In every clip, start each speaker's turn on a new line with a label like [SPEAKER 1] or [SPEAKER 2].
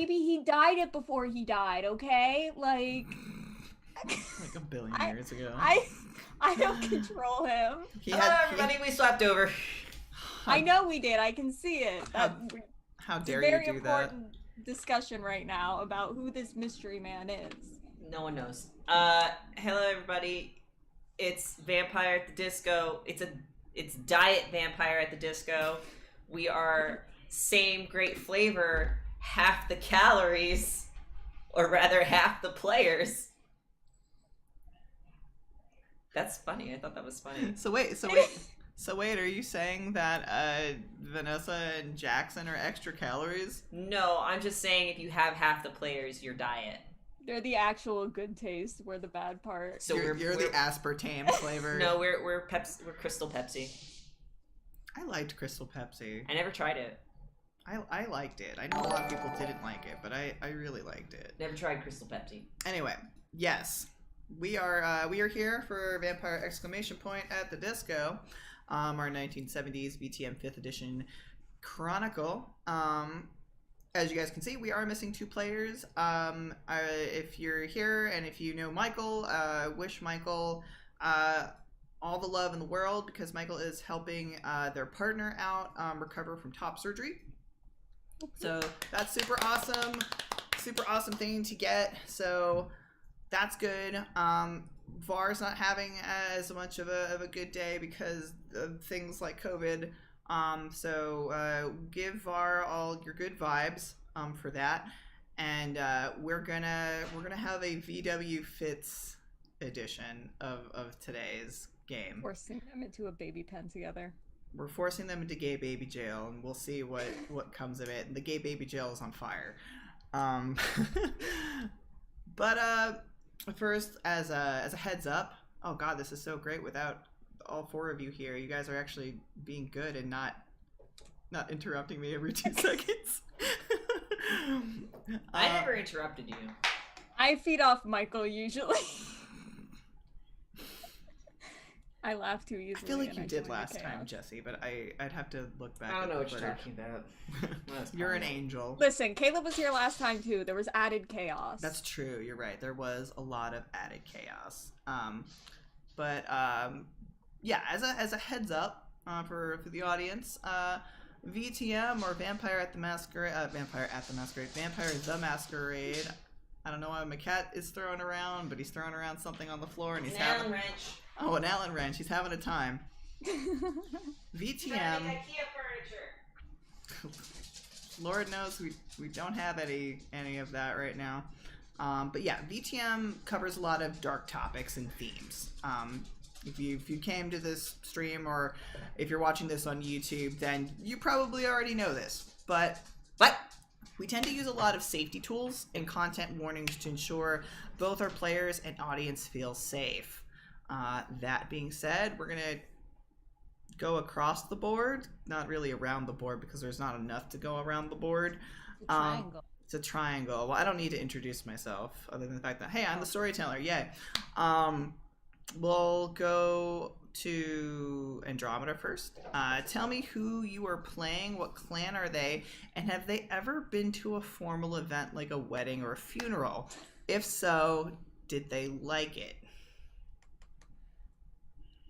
[SPEAKER 1] maybe he died it before he died, okay? Like
[SPEAKER 2] a billion years ago.
[SPEAKER 1] I don't control him.
[SPEAKER 3] Hello, everybody. We swapped over.
[SPEAKER 1] I know we did. I can see it.
[SPEAKER 2] How dare
[SPEAKER 1] you do that?
[SPEAKER 2] Very
[SPEAKER 1] important discussion right now about who this mystery man is.
[SPEAKER 3] No one knows. Hello, everybody. It's Vampire at the Disco. It's Diet Vampire at the Disco. We are same great flavor, half the calories, or rather half the players. That's funny. I thought that was funny.
[SPEAKER 2] So wait, are you saying that Vanessa and Jackson are extra calories?
[SPEAKER 3] No, I'm just saying if you have half the players, you're diet.
[SPEAKER 1] They're the actual good taste. We're the bad part.
[SPEAKER 2] So you're the aspartame flavor.
[SPEAKER 3] No, we're Crystal Pepsi.
[SPEAKER 2] I liked Crystal Pepsi.
[SPEAKER 3] I never tried it.
[SPEAKER 2] I liked it. I know a lot of people didn't like it, but I really liked it.
[SPEAKER 3] Never tried Crystal Pepsi.
[SPEAKER 2] Anyway, yes. We are here for Vampire exclamation point at the Disco, our 1970s VTM 5th edition chronicle. As you guys can see, we are missing 2 players. If you're here and if you know Michael, wish Michael all the love in the world, because Michael is helping their partner out recover from top surgery. So that's super awesome thing to get. So that's good. VAR's not having as much of a good day because of things like COVID. So give VAR all your good vibes for that, and we're gonna have a VW Fitz edition of today's game.
[SPEAKER 1] Forcing them into a baby pen together.
[SPEAKER 2] We're forcing them into gay baby jail, and we'll see what comes of it. And the gay baby jail is on fire. But first, as a heads up, oh god, this is so great without all 4 of you here. You guys are actually being good and not interrupting me every 2 seconds.
[SPEAKER 3] I never interrupted you.
[SPEAKER 1] I feed off Michael usually. I laugh too easily.
[SPEAKER 2] I feel like you did last time, Jesse, but I'd have to look back.
[SPEAKER 3] I don't know what you're talking about.
[SPEAKER 2] You're an angel.
[SPEAKER 1] Listen, Caleb was here last time too. There was added chaos.
[SPEAKER 2] That's true. You're right. There was a lot of added chaos. Yeah, as a heads up for the audience, VTM or Vampire the Masquerade. I don't know why my cat is throwing around, but he's throwing around something on the floor, and he's having
[SPEAKER 3] an Allen wrench.
[SPEAKER 2] Oh, an Allen wrench. He's having a time. VTM.
[SPEAKER 3] IKEA furniture.
[SPEAKER 2] Lord knows we don't have any of that right now. But yeah, VTM covers a lot of dark topics and themes. If you came to this stream or if you're watching this on YouTube, then you probably already know this. But we tend to use a lot of safety tools and content warnings to ensure both our players and audience feel safe. That being said, we're gonna go across the board, not really around the board because there's not enough to go around the board.
[SPEAKER 1] It's a triangle.
[SPEAKER 2] It's a triangle. Well, I don't need to introduce myself other than the fact that, hey, I'm the storyteller, yay. We'll go to Andromeda first. Tell me who you are playing, what clan are they, and have they ever been to a formal event like a wedding or a funeral? If so, did they like it?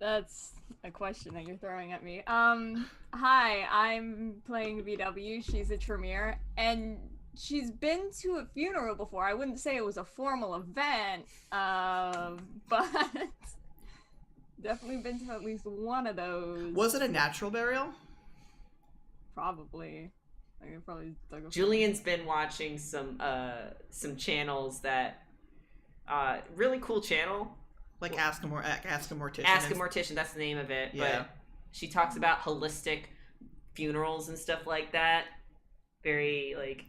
[SPEAKER 1] That's a question that you're throwing at me. Hi, I'm playing VW. She's a Tremere, and she's been to a funeral before. I wouldn't say it was a formal event, but definitely been to at least one of those.
[SPEAKER 2] Was it a natural burial?
[SPEAKER 1] Probably. Like
[SPEAKER 3] Julian's been watching some channels that really cool channel.
[SPEAKER 2] Like Ask a Mortician.
[SPEAKER 3] Ask a Mortician, that's the name of it.
[SPEAKER 2] Yeah.
[SPEAKER 3] But she talks about holistic funerals and stuff like that. Very like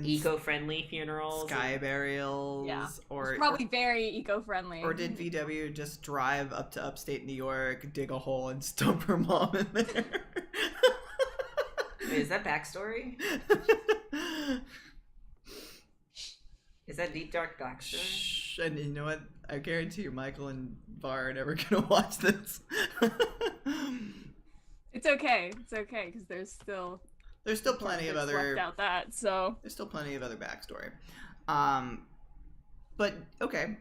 [SPEAKER 3] eco-friendly funerals.
[SPEAKER 2] Sky burials.
[SPEAKER 1] Yeah.
[SPEAKER 2] Or
[SPEAKER 1] it's probably very eco-friendly.
[SPEAKER 2] Or did VW just drive up to upstate New York, dig a hole, and stump her mom in there?
[SPEAKER 3] Wait, is that backstory? Is that deep dark backstory?
[SPEAKER 2] Shh, and you know what? I guarantee you Michael and Var are never gonna watch this.
[SPEAKER 1] It's okay. It's okay, because there's still
[SPEAKER 2] There's still plenty of other
[SPEAKER 1] left out that, so
[SPEAKER 2] there's still plenty of other backstory. But okay.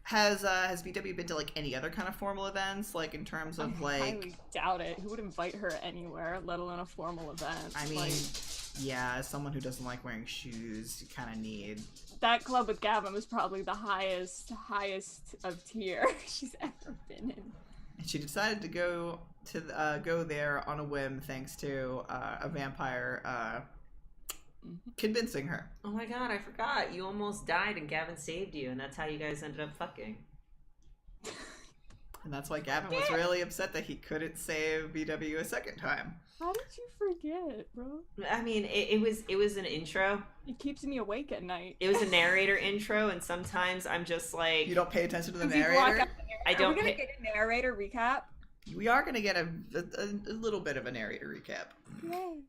[SPEAKER 2] Has VW been to like any other kind of formal events, like in terms of
[SPEAKER 1] I
[SPEAKER 2] like?
[SPEAKER 1] highly doubt it. Who would invite her anywhere, let alone a formal event?
[SPEAKER 2] I mean,
[SPEAKER 1] Like,
[SPEAKER 2] yeah, as someone who doesn't like wearing shoes, you kind of need.
[SPEAKER 1] that club with Gavin was probably the highest of tier she's ever been in.
[SPEAKER 2] And she decided to go there on a whim, thanks to a vampire convincing her.
[SPEAKER 3] Oh my god, I forgot. You almost died and Gavin saved you, and that's how you guys ended up fucking.
[SPEAKER 2] And that's why Gavin was really upset that he couldn't save VW a second time.
[SPEAKER 1] How did you forget, bro?
[SPEAKER 3] I mean, it was an intro.
[SPEAKER 1] It keeps me awake at night.
[SPEAKER 3] It was a narrator intro, and sometimes I'm just like...
[SPEAKER 2] You don't pay attention to the
[SPEAKER 1] People walk
[SPEAKER 2] narrator?
[SPEAKER 1] out the
[SPEAKER 3] I don't
[SPEAKER 1] Are we gonna
[SPEAKER 3] pay-
[SPEAKER 1] get a narrator recap?
[SPEAKER 2] We are going to get a little bit of a narrator recap.
[SPEAKER 1] Yay.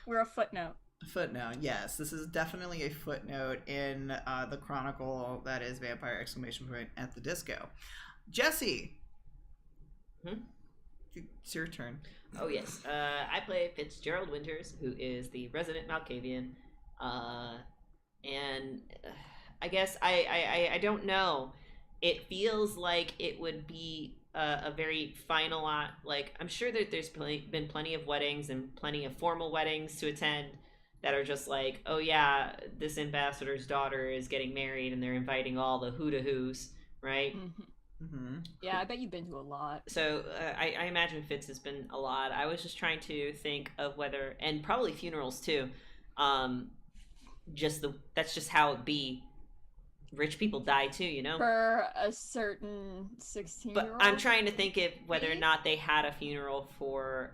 [SPEAKER 1] We're a footnote.
[SPEAKER 2] Footnote, yes. This is definitely a footnote in the chronicle that is Vampire exclamation point at the disco. Jesse! It's your turn.
[SPEAKER 3] Oh yes, I play Fitzgerald Winters, who is the resident Malkavian, and I guess I don't know. It feels like it would be a very final, like I'm sure that there's been plenty of weddings and plenty of formal weddings to attend that are just like, oh yeah, this ambassador's daughter is getting married, and they're inviting all the who-to-who's, right?
[SPEAKER 2] Mm-hmm.
[SPEAKER 1] Yeah, I bet you've been to a lot.
[SPEAKER 3] So I imagine Fitz has been a lot. I was just trying to think of whether, and probably funerals too. That's just how it be. Rich people die too, you know.
[SPEAKER 1] For a certain 16-year-old.
[SPEAKER 3] But I'm trying to think of whether or not they had a funeral for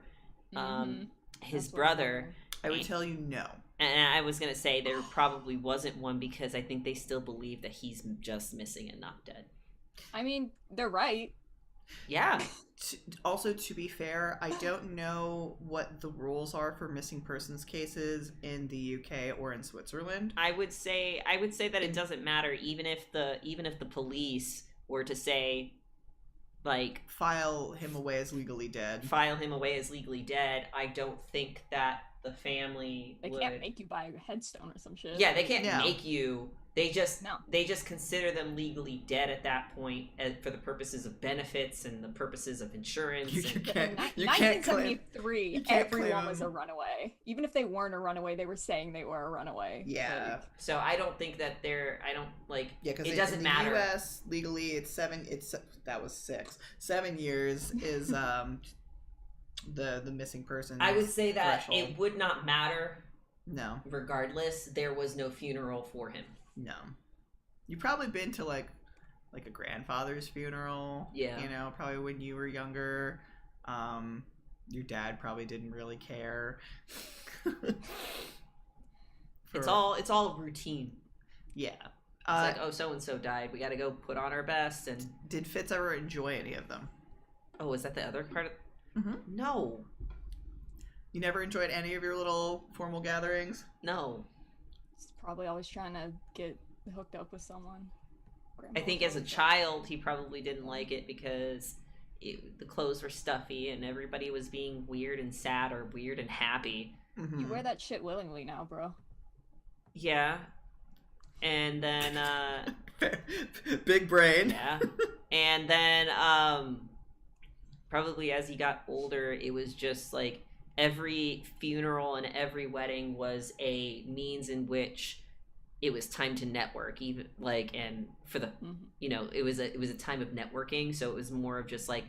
[SPEAKER 3] his
[SPEAKER 1] That's what I'm
[SPEAKER 3] brother.
[SPEAKER 1] wondering.
[SPEAKER 2] I would tell you no.
[SPEAKER 3] And I was gonna say there probably wasn't one because I think they still believe that he's just missing and not dead.
[SPEAKER 1] I mean, they're right.
[SPEAKER 3] Yeah.
[SPEAKER 2] Also, to be fair, I don't know what the rules are for missing persons cases in the UK or in Switzerland.
[SPEAKER 3] I would say that it doesn't matter even if the police were to say, like,
[SPEAKER 2] File him away as legally dead.
[SPEAKER 3] I don't think that the family
[SPEAKER 1] They
[SPEAKER 3] would...
[SPEAKER 1] can't make you buy a headstone or some shit.
[SPEAKER 3] Yeah, they can't
[SPEAKER 2] Yeah.
[SPEAKER 3] make you. They just
[SPEAKER 1] No.
[SPEAKER 3] consider them legally dead at that point for the purposes of benefits and the purposes of insurance.
[SPEAKER 2] You
[SPEAKER 3] and-
[SPEAKER 2] can't.
[SPEAKER 1] In
[SPEAKER 2] You can't claim.
[SPEAKER 1] 1973,
[SPEAKER 2] you can't
[SPEAKER 1] everyone
[SPEAKER 2] claim
[SPEAKER 1] was a runaway. Even if they weren't a runaway, they were saying they were a runaway.
[SPEAKER 2] Yeah.
[SPEAKER 1] Like,
[SPEAKER 3] So I don't think that they're. I don't like.
[SPEAKER 2] Yeah, because
[SPEAKER 3] it doesn't
[SPEAKER 2] in
[SPEAKER 3] matter.
[SPEAKER 2] the U.S. legally, it's 7. That was 6. 7 years is the missing person.
[SPEAKER 3] I would say that
[SPEAKER 2] threshold.
[SPEAKER 3] it would not matter.
[SPEAKER 2] No,
[SPEAKER 3] Regardless, there was no funeral for him.
[SPEAKER 2] no. You've probably been to like a grandfather's funeral.
[SPEAKER 3] Yeah.
[SPEAKER 2] You know, probably when you were younger. Your dad probably didn't really care.
[SPEAKER 3] It's all routine.
[SPEAKER 2] Yeah.
[SPEAKER 3] It's like, oh, so and so died. We got to go put on our best. And
[SPEAKER 2] Did Fitz ever enjoy any of them?
[SPEAKER 3] oh, is that the other part of?
[SPEAKER 2] Mm-hmm.
[SPEAKER 3] No,
[SPEAKER 2] You never enjoyed any of your little formal gatherings?
[SPEAKER 3] no.
[SPEAKER 1] he's probably always trying to get hooked up with someone.
[SPEAKER 3] I think as a child, he probably didn't like it because the clothes were stuffy and everybody was being weird and sad or weird and happy.
[SPEAKER 2] Mm-hmm.
[SPEAKER 1] You wear that shit willingly now, bro.
[SPEAKER 3] Yeah. And then,
[SPEAKER 2] Big brain.
[SPEAKER 3] yeah. And then, probably as he got older, it was just like every funeral and every wedding was a means in which it was time to network, even like, and for the, you know, it was a time of networking. So it was more of just like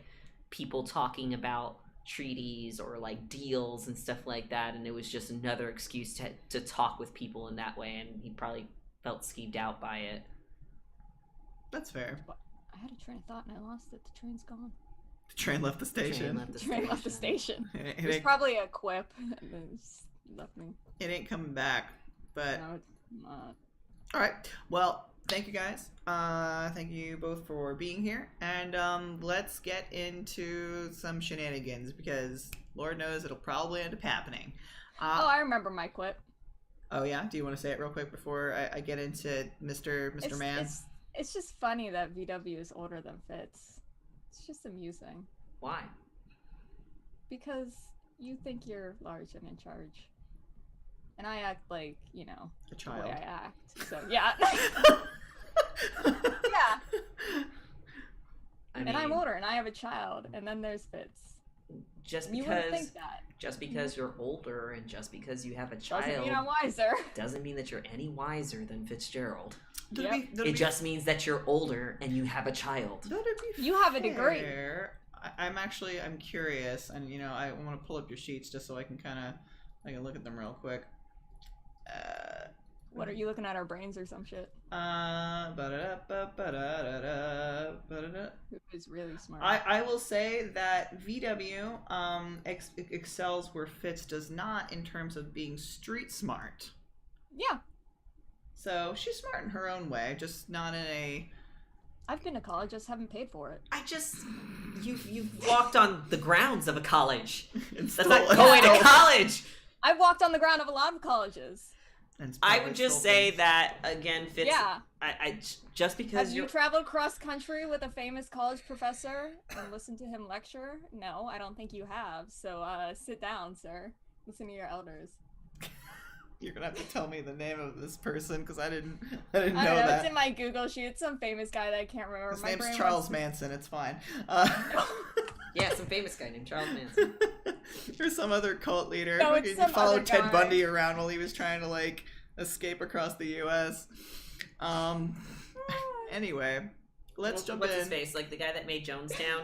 [SPEAKER 3] people talking about treaties or like deals and stuff like that. And it was just another excuse to talk with people in that way. And he probably felt skeeved out by it.
[SPEAKER 2] That's fair.
[SPEAKER 1] I had a train of thought and I lost it. The train's gone.
[SPEAKER 2] The train left the station.
[SPEAKER 1] The train left the station.
[SPEAKER 2] It
[SPEAKER 1] It was
[SPEAKER 2] ain't,
[SPEAKER 1] probably a quip and then it just left me.
[SPEAKER 2] it ain't coming back. But
[SPEAKER 1] No, it's not.
[SPEAKER 2] all right. Well, thank you guys. Thank you both for being here, and let's get into some shenanigans because Lord knows it'll probably end up happening.
[SPEAKER 1] Oh, I remember my quip.
[SPEAKER 2] Oh yeah. Do you want to say it real quick before I get into Mr. Man?
[SPEAKER 1] It's just funny that VW is older than Fitz. It's just amusing
[SPEAKER 3] Why?
[SPEAKER 1] because you think you're large and in charge. And I act like, you know,
[SPEAKER 2] A
[SPEAKER 1] the
[SPEAKER 2] child.
[SPEAKER 1] way I act. So, yeah. Yeah.
[SPEAKER 3] I mean,
[SPEAKER 1] And I'm older, and I have a child, and then there's Fitz.
[SPEAKER 3] just
[SPEAKER 1] You wouldn't
[SPEAKER 3] because
[SPEAKER 1] think that.
[SPEAKER 3] just because you're older and just because you have a
[SPEAKER 1] Doesn't
[SPEAKER 3] child
[SPEAKER 1] mean I'm wiser.
[SPEAKER 3] doesn't mean that you're any wiser than Fitzgerald.
[SPEAKER 1] Yep.
[SPEAKER 3] It just means that you're older and you have a child.
[SPEAKER 1] You have a degree.
[SPEAKER 2] I'm curious, and you know, I want to pull up your sheets just so I can look at them real quick.
[SPEAKER 1] What, are you looking at our brains or some shit? It was really smart.
[SPEAKER 2] I will say that VW excels where Fitz does not in terms of being street smart.
[SPEAKER 1] Yeah.
[SPEAKER 2] So she's smart in her own way, just not in a...
[SPEAKER 1] I've been to college, just haven't paid for it.
[SPEAKER 3] You've walked on the grounds of a college.
[SPEAKER 2] It's
[SPEAKER 3] That's not going to college.
[SPEAKER 1] I've walked on the ground of a lot of colleges.
[SPEAKER 3] I would just say that again, Fitz.
[SPEAKER 1] Yeah.
[SPEAKER 3] I just because
[SPEAKER 1] Have you traveled cross country with a famous college professor and listened to him lecture? No, I don't think you have. So sit down, sir. Listen to your elders.
[SPEAKER 2] You're gonna have to tell me the name of this person because I didn't know
[SPEAKER 1] I don't know,
[SPEAKER 2] that.
[SPEAKER 1] it's in my Google sheet. It's some famous guy that I can't remember.
[SPEAKER 2] His
[SPEAKER 1] My
[SPEAKER 2] name's
[SPEAKER 1] brain
[SPEAKER 2] Charles
[SPEAKER 1] wants-
[SPEAKER 2] Manson. It's fine.
[SPEAKER 3] Yeah, some famous guy named Charles Manson.
[SPEAKER 2] Or some other cult leader.
[SPEAKER 1] No,
[SPEAKER 2] Like,
[SPEAKER 1] it's
[SPEAKER 2] he
[SPEAKER 1] some
[SPEAKER 2] followed
[SPEAKER 1] other
[SPEAKER 2] Ted
[SPEAKER 1] guy.
[SPEAKER 2] Bundy around while he was trying to like escape across the U.S. Anyway, let's jump
[SPEAKER 3] What's
[SPEAKER 2] in.
[SPEAKER 3] his face? Like the guy that made Jonestown.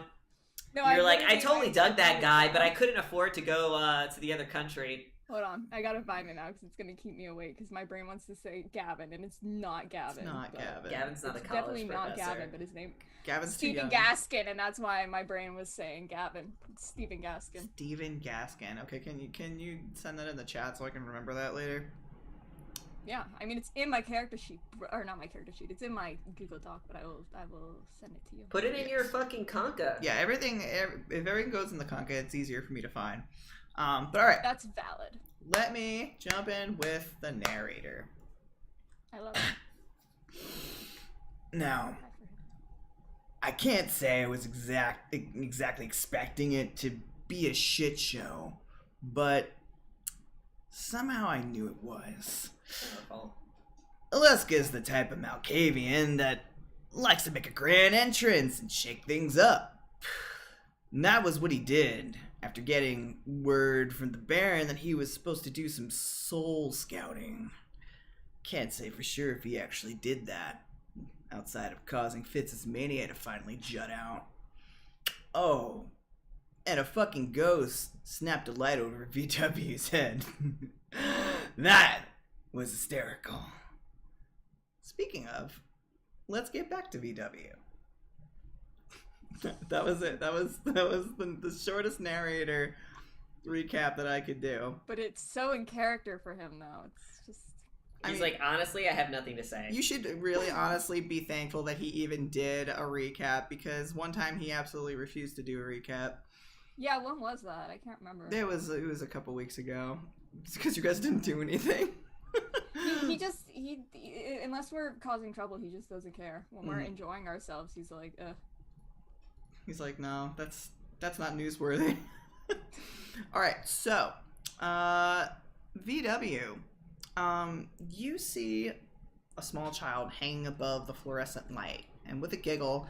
[SPEAKER 1] No,
[SPEAKER 3] You're like, I
[SPEAKER 1] literally
[SPEAKER 3] totally
[SPEAKER 1] went
[SPEAKER 3] dug
[SPEAKER 1] to
[SPEAKER 3] that guy, but I
[SPEAKER 1] Jonestown.
[SPEAKER 3] couldn't afford to go to the other country.
[SPEAKER 1] Hold on, I gotta find it now because it's gonna keep me awake because my brain wants to say Gavin and it's not Gavin.
[SPEAKER 2] It's not
[SPEAKER 1] but-
[SPEAKER 2] Gavin.
[SPEAKER 3] Gavin's not a
[SPEAKER 1] It's
[SPEAKER 3] college
[SPEAKER 1] definitely not
[SPEAKER 3] professor.
[SPEAKER 1] Gavin, but his name
[SPEAKER 2] Gavin's too
[SPEAKER 1] Stephen
[SPEAKER 2] young.
[SPEAKER 1] Gaskin, and that's why my brain was saying Gavin. It's Stephen Gaskin.
[SPEAKER 2] Steven Gaskin. Okay, can you send that in the chat so I can remember that later?
[SPEAKER 1] Yeah, I mean it's in my character sheet, or not my character sheet. It's in my Google Doc, but I will send it to you.
[SPEAKER 3] Put it in your fucking conca.
[SPEAKER 2] Yeah, if everything goes in the conca, it's easier for me to find. But all right,
[SPEAKER 1] That's valid.
[SPEAKER 2] let me jump in with the narrator.
[SPEAKER 1] I love it.
[SPEAKER 2] Now, I can't say I was exactly expecting it to be a shit show, but somehow I knew it was. Olezka is the type of Malkavian that likes to make a grand entrance and shake things up. And that was what he did after getting word from the Baron that he was supposed to do some soul scouting. Can't say for sure if he actually did that, outside of causing Fitz's mania to finally jut out. Oh, and a fucking ghost snapped a light over VW's head. That was hysterical. Speaking of, let's get back to VW. That was it. That was the shortest narrator recap that I could do.
[SPEAKER 1] But it's so in character for him, though. It's just
[SPEAKER 3] He's like, honestly, I have nothing to say.
[SPEAKER 2] You should really honestly be thankful that he even did a recap, because one time he absolutely refused to do a recap.
[SPEAKER 1] yeah. When was that? I can't remember.
[SPEAKER 2] It was a couple weeks ago. It's because you guys didn't do anything.
[SPEAKER 1] He unless we're causing trouble, he just doesn't care. When we're enjoying ourselves, he's like, ugh.
[SPEAKER 2] He's like, no, that's not newsworthy. All right, so VW, you see a small child hanging above the fluorescent light, and with a giggle,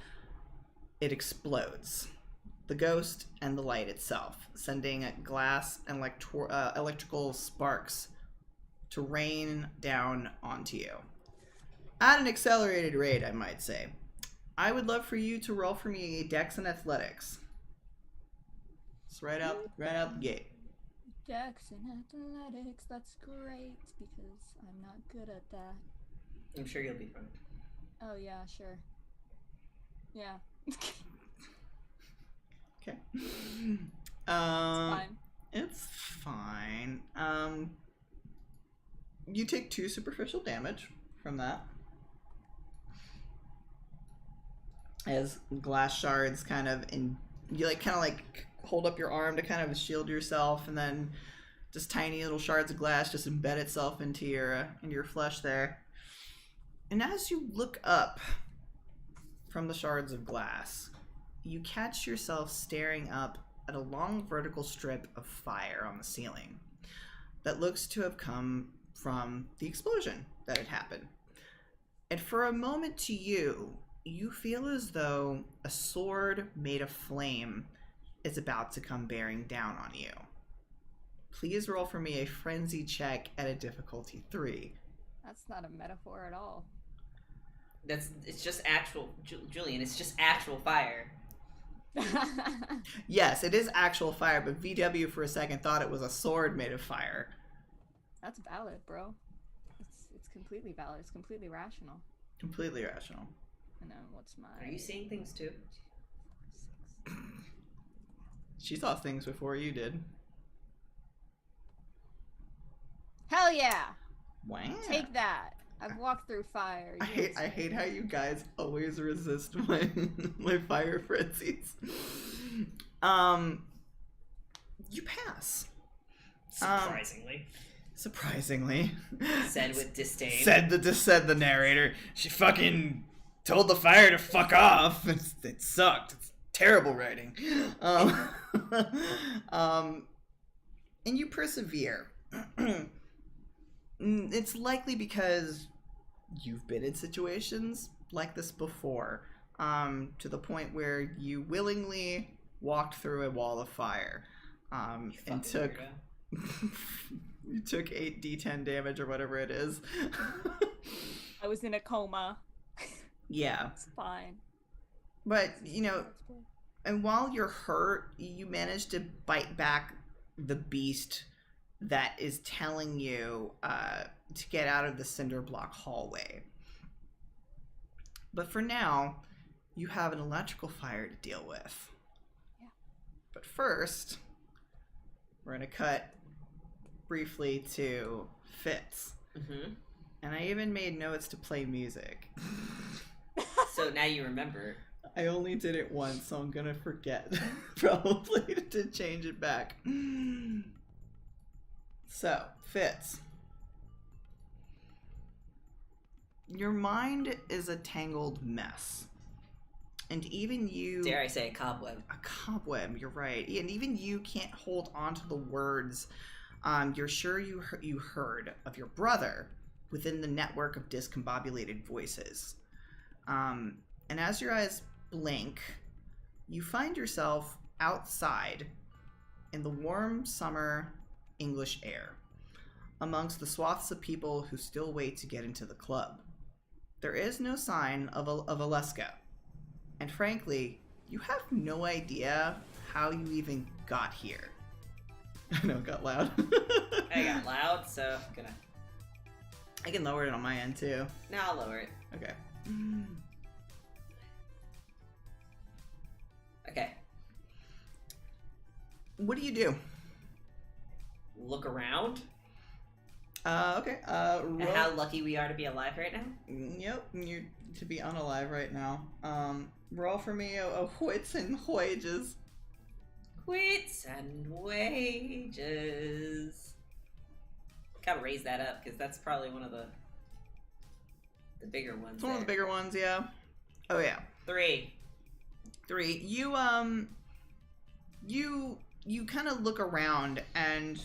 [SPEAKER 2] it explodes. The ghost and the light itself, sending glass and electrical sparks to rain down onto you. At an accelerated rate, I might say. I would love for you to roll for me a Dex and Athletics. It's right out the gate.
[SPEAKER 1] Dex and athletics, that's great because I'm not good at that.
[SPEAKER 3] I'm sure you'll be fine.
[SPEAKER 1] Oh yeah, sure. Yeah.
[SPEAKER 2] Okay.
[SPEAKER 1] Fine.
[SPEAKER 2] It's fine. You take 2 superficial damage from that. As glass shards you hold up your arm to kind of shield yourself, and then just tiny little shards of glass just embed itself into your flesh there. And as you look up from the shards of glass, you catch yourself staring up at a long vertical strip of fire on the ceiling that looks to have come from the explosion that had happened. And for a moment to you, you feel as though a sword made of flame is about to come bearing down on you. Please roll for me a frenzy check at a difficulty 3.
[SPEAKER 1] That's not a metaphor at all.
[SPEAKER 3] It's just actual, Julian, it's just actual fire.
[SPEAKER 2] Yes, it is actual fire, but VW for a second thought it was a sword made of fire.
[SPEAKER 1] That's valid, bro. It's completely valid. It's completely rational.
[SPEAKER 2] Completely rational.
[SPEAKER 1] And then what's my...
[SPEAKER 3] Are you seeing things too?
[SPEAKER 1] 6.
[SPEAKER 2] She saw things before you did.
[SPEAKER 1] Hell yeah!
[SPEAKER 2] Wow.
[SPEAKER 1] Take that. I've walked through fire.
[SPEAKER 2] I hate how you guys always resist my fire frenzies. You pass. Surprisingly.
[SPEAKER 3] Said with disdain.
[SPEAKER 2] Said the narrator. She fucking told the fire to fuck off. It sucked. It's terrible writing. And you persevere. It's likely because you've been in situations like this before, to the point where you willingly walked through a wall of fire, and took you took 8d10 damage or whatever it is.
[SPEAKER 1] I was in a coma.
[SPEAKER 2] Yeah.
[SPEAKER 1] It's fine.
[SPEAKER 2] But, and while you're hurt, you manage to bite back the beast that is telling you to get out of the cinder block hallway. But for now, you have an electrical fire to deal with.
[SPEAKER 1] Yeah.
[SPEAKER 2] But first, we're going to cut briefly to Fitz.
[SPEAKER 3] Mm-hmm.
[SPEAKER 2] And I even made notes to play music.
[SPEAKER 3] So now you remember.
[SPEAKER 2] I only did it once, so I'm going to forget probably to change it back. So, Fitz. Your mind is a tangled mess. And even you...
[SPEAKER 3] Dare I say a cobweb.
[SPEAKER 2] A cobweb, you're right. And even you can't hold on to the words you're sure you heard of your brother within the network of discombobulated voices. And as your eyes blink, you find yourself outside in the warm summer English air, amongst the swaths of people who still wait to get into the club. There is no sign of Olezka, and frankly, you have no idea how you even got here. I know it got loud.
[SPEAKER 3] I got loud, so I'm gonna...
[SPEAKER 2] I can lower it on my end too.
[SPEAKER 3] No, I'll lower it.
[SPEAKER 2] Okay.
[SPEAKER 3] Okay.
[SPEAKER 2] What do you do?
[SPEAKER 3] Look around.
[SPEAKER 2] Okay.
[SPEAKER 3] And how lucky we are to be alive right now.
[SPEAKER 2] Yep, you're to be unalive right now. Roll for me a wits and wages.
[SPEAKER 3] Quits and wages. Gotta raise that up because that's probably one of the bigger ones.
[SPEAKER 2] It's one of the bigger ones, yeah. Oh yeah.
[SPEAKER 3] 3.
[SPEAKER 2] You kind of look around and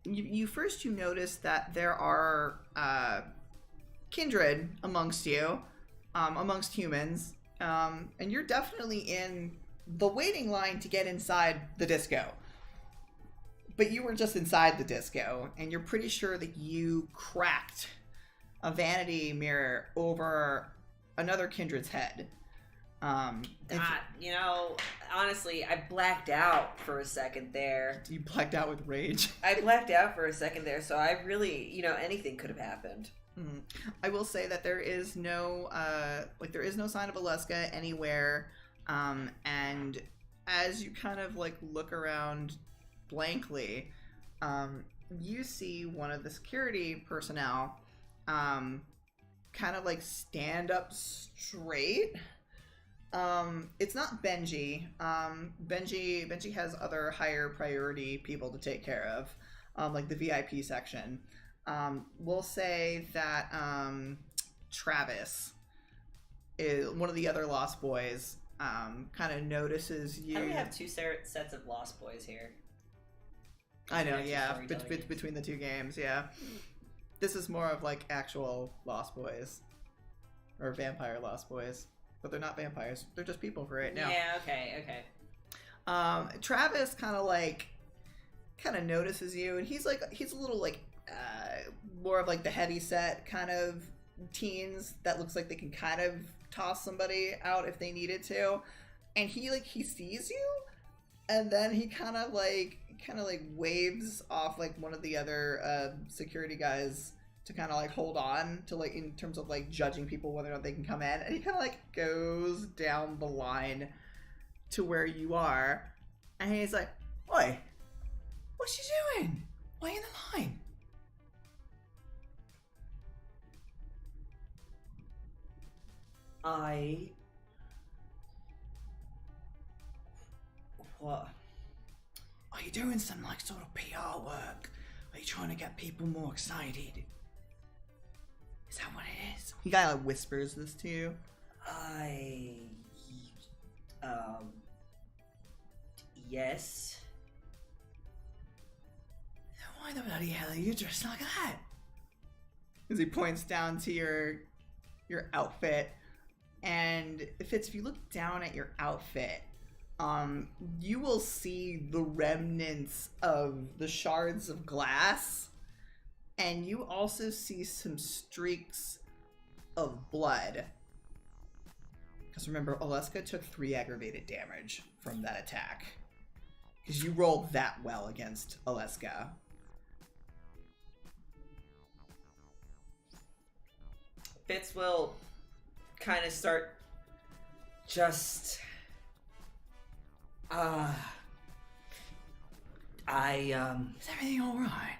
[SPEAKER 2] you notice that there are kindred amongst you, amongst humans, and you're definitely in the waiting line to get inside the disco. But you were just inside the disco, and you're pretty sure that you cracked a vanity mirror over another kindred's head.
[SPEAKER 3] Honestly, I blacked out for a second there.
[SPEAKER 2] You blacked out with rage.
[SPEAKER 3] I blacked out for a second there, so I really, anything could have happened.
[SPEAKER 2] Mm. I will say that there is no, there is no sign of Olezka anywhere, and as you kind of, look around blankly, you see one of the security personnel, kind of, stand up straight. It's not Benji. Benji has other higher priority people to take care of, like the VIP section. We'll say that Travis is one of the other Lost Boys. Kind of notices you.
[SPEAKER 3] How do we have 2 sets of Lost Boys here?
[SPEAKER 2] I know, yeah, between the 2 games, yeah. This is more of like actual Lost Boys. Or vampire Lost Boys. But they're not vampires. They're just people for right now.
[SPEAKER 3] Yeah, okay.
[SPEAKER 2] Travis kind of notices you, and he's a little like more of like the heavy set kind of teens that looks like they can kind of toss somebody out if they needed to. And he sees you, and then he kind of waves off like one of the other security guys to kind of like hold on to like in terms of like judging people whether or not they can come in, and he kind of like goes down the line to where you are, and he's like, "Oi, what's you doing? Why in the line?"
[SPEAKER 3] What?
[SPEAKER 2] Are you doing some like sort of PR work? Are you trying to get people more excited? Is that what it is? He kind of whispers this to you.
[SPEAKER 3] Yes.
[SPEAKER 2] Then why the bloody hell are you dressed like that? As he points down to your outfit, and Fitz, if you look down at your outfit, you will see the remnants of the shards of glass, and you also see some streaks of blood. Because remember, Olezka took 3 aggravated damage from that attack. Because you rolled that well against Olezka.
[SPEAKER 3] Fitz will kind of start just...
[SPEAKER 2] Is everything alright?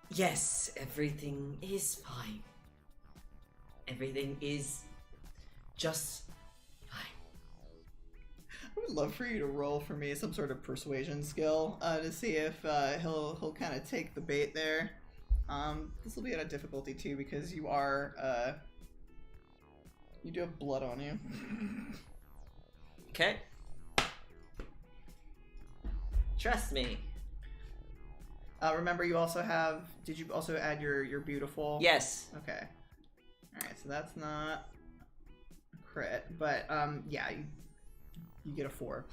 [SPEAKER 3] Yes, everything is fine. Everything is just fine.
[SPEAKER 2] I would love for you to roll for me some sort of persuasion skill to see if he'll kind of take the bait there. This will be at a difficulty 2 because you are you do have blood on you.
[SPEAKER 3] Okay. Trust me.
[SPEAKER 2] Remember, you also have. Did you also add your beautiful?
[SPEAKER 3] Yes.
[SPEAKER 2] Okay. All right, so that's not a crit, but yeah, you get a 4.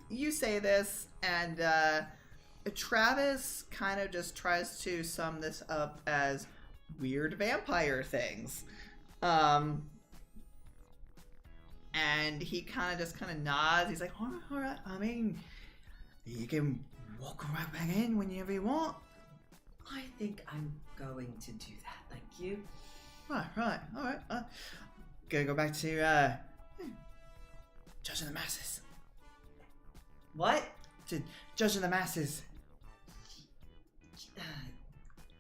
[SPEAKER 2] You say this, and Travis kind of just tries to sum this up as weird vampire things, and he kind of nods. He's like, all right. I mean, you can walk right back in whenever you want.
[SPEAKER 3] I think I'm going to do that, thank you.
[SPEAKER 2] Right, alright. Gonna go back to, judging the masses.
[SPEAKER 3] What?
[SPEAKER 2] To judging the masses.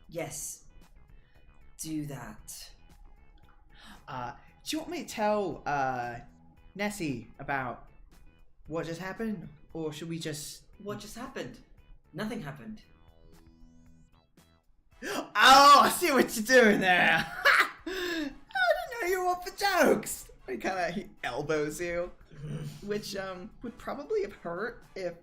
[SPEAKER 3] Yes. Do that.
[SPEAKER 2] Do you want me to tell, Nessie about what just happened? Or should we just...
[SPEAKER 3] What just happened? Nothing happened.
[SPEAKER 2] Oh, I see what you're doing there! I didn't know you were up for jokes! He elbows you, which would probably have hurt if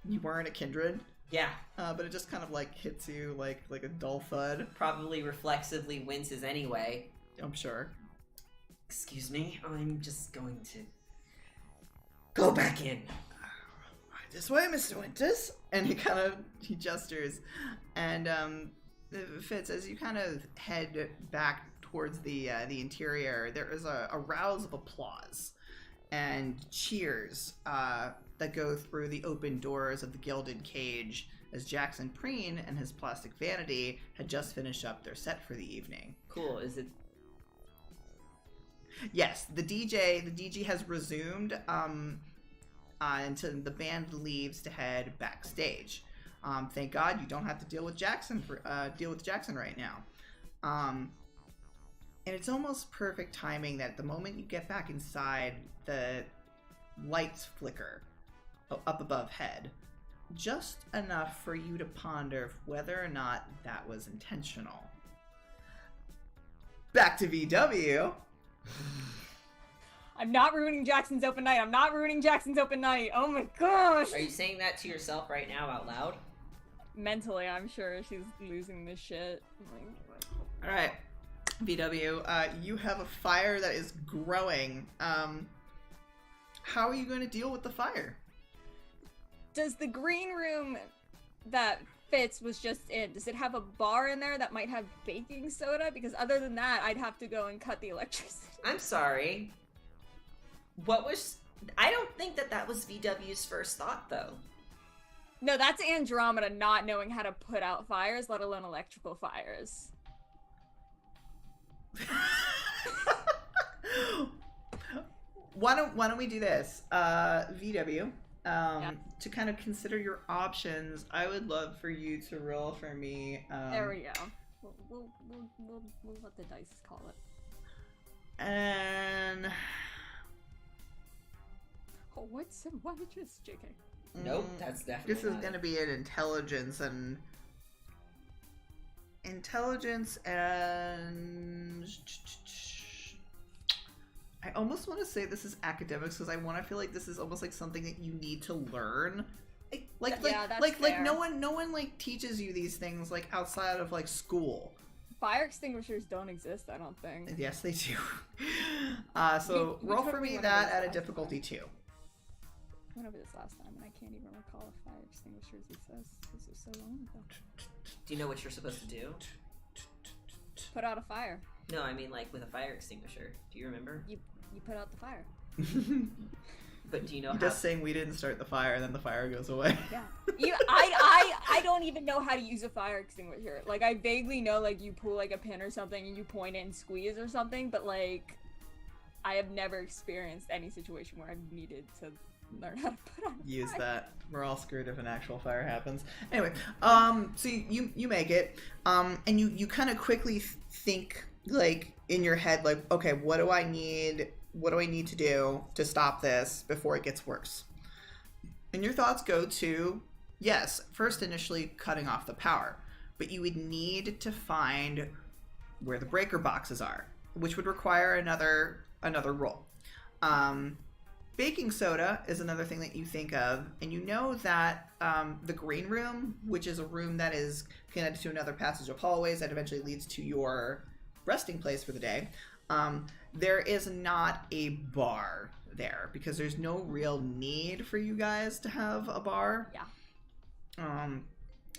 [SPEAKER 2] you weren't a kindred.
[SPEAKER 3] Yeah.
[SPEAKER 2] But it just kind of like hits you like a dull thud.
[SPEAKER 3] Probably reflexively winces anyway.
[SPEAKER 2] I'm sure.
[SPEAKER 3] Excuse me, I'm just going to go back in.
[SPEAKER 2] Right this way, Mr. Winters. And he gestures, and Fitz, as you kind of head back towards the interior, there is a rouse of applause and cheers that go through the open doors of the Gilded Cage as Jackson Preen and his Plastic Vanity had just finished up their set for the evening.
[SPEAKER 3] Cool. Is it?
[SPEAKER 2] Yes, the DJ has resumed until the band leaves to head backstage. Thank God you don't have to deal with Jackson right now. And it's almost perfect timing that the moment you get back inside, the lights flicker up above head. Just enough for you to ponder whether or not that was intentional. Back to VW.
[SPEAKER 1] I'm not ruining Jackson's open night. Oh my gosh.
[SPEAKER 3] Are you saying that to yourself right now out loud?
[SPEAKER 1] mentally, I'm sure she's losing this shit.
[SPEAKER 2] All right, VW, you have a fire that is growing. How are you going to deal with the fire?
[SPEAKER 1] Does the green room that Fitz was just in, does it have a bar in there that might have baking soda? Because other than that, I'd have to go and cut the electricity.
[SPEAKER 3] I'm sorry. I don't think that was VW's first thought, though.
[SPEAKER 1] No, that's Andromeda not knowing how to put out fires, let alone electrical fires.
[SPEAKER 2] Why don't we do this? VW, to kind of consider your options, I would love for you to roll for me.
[SPEAKER 1] There we go. We'll let the dice call it.
[SPEAKER 2] And...
[SPEAKER 1] Oh, what's just JK?
[SPEAKER 3] Nope, that's definitely
[SPEAKER 2] This is going to be an intelligence and... I almost want to say this is academics because I want to feel like this is almost like something that you need to learn. Like no one like teaches you these things like outside of like school.
[SPEAKER 1] Fire extinguishers don't exist, I don't think.
[SPEAKER 2] Yes, they do. So roll for me that at a difficulty 2.
[SPEAKER 1] I went over this last time and I can't even recall if fire extinguishers exist. This is so long ago.
[SPEAKER 3] Do you know what you're supposed to do?
[SPEAKER 1] Put out a fire.
[SPEAKER 3] No, I mean like with a fire extinguisher. Do you remember?
[SPEAKER 1] You put out the fire.
[SPEAKER 3] But do you know
[SPEAKER 2] You're just saying we didn't start the fire and then the fire goes away.
[SPEAKER 1] Yeah. I don't even know how to use a fire extinguisher. Like I vaguely know like you pull like a pin or something and you point it and squeeze or something, but like I have never experienced any situation where I've needed to learn how to put on a
[SPEAKER 2] Use
[SPEAKER 1] fire.
[SPEAKER 2] that. We're all screwed if an actual fire happens. Anyway, so you make it, and you kind of quickly think like in your head like, okay, what do I need to do to stop this before it gets worse? And your thoughts go to, yes, first initially cutting off the power, but you would need to find where the breaker boxes are, which would require another roll. Baking soda is another thing that you think of, and you know that the green room, which is a room that is connected to another passage of hallways that eventually leads to your resting place for the day, there is not a bar there because there's no real need for you guys to have a bar.
[SPEAKER 1] Yeah.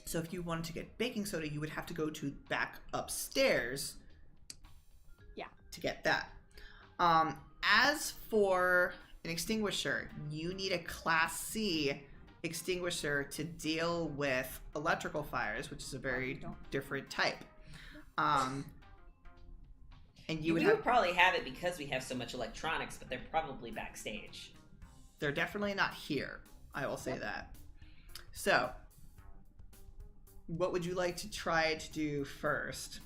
[SPEAKER 2] So if you wanted to get baking soda, you would have to go to back upstairs.
[SPEAKER 1] Yeah.
[SPEAKER 2] To get that. As for an extinguisher, you need a Class C extinguisher to deal with electrical fires, which is a very different type. And you would
[SPEAKER 3] probably have it because we have so much electronics, but they're probably backstage.
[SPEAKER 2] They're definitely not here. I will say that. So, what would you like to try to do first?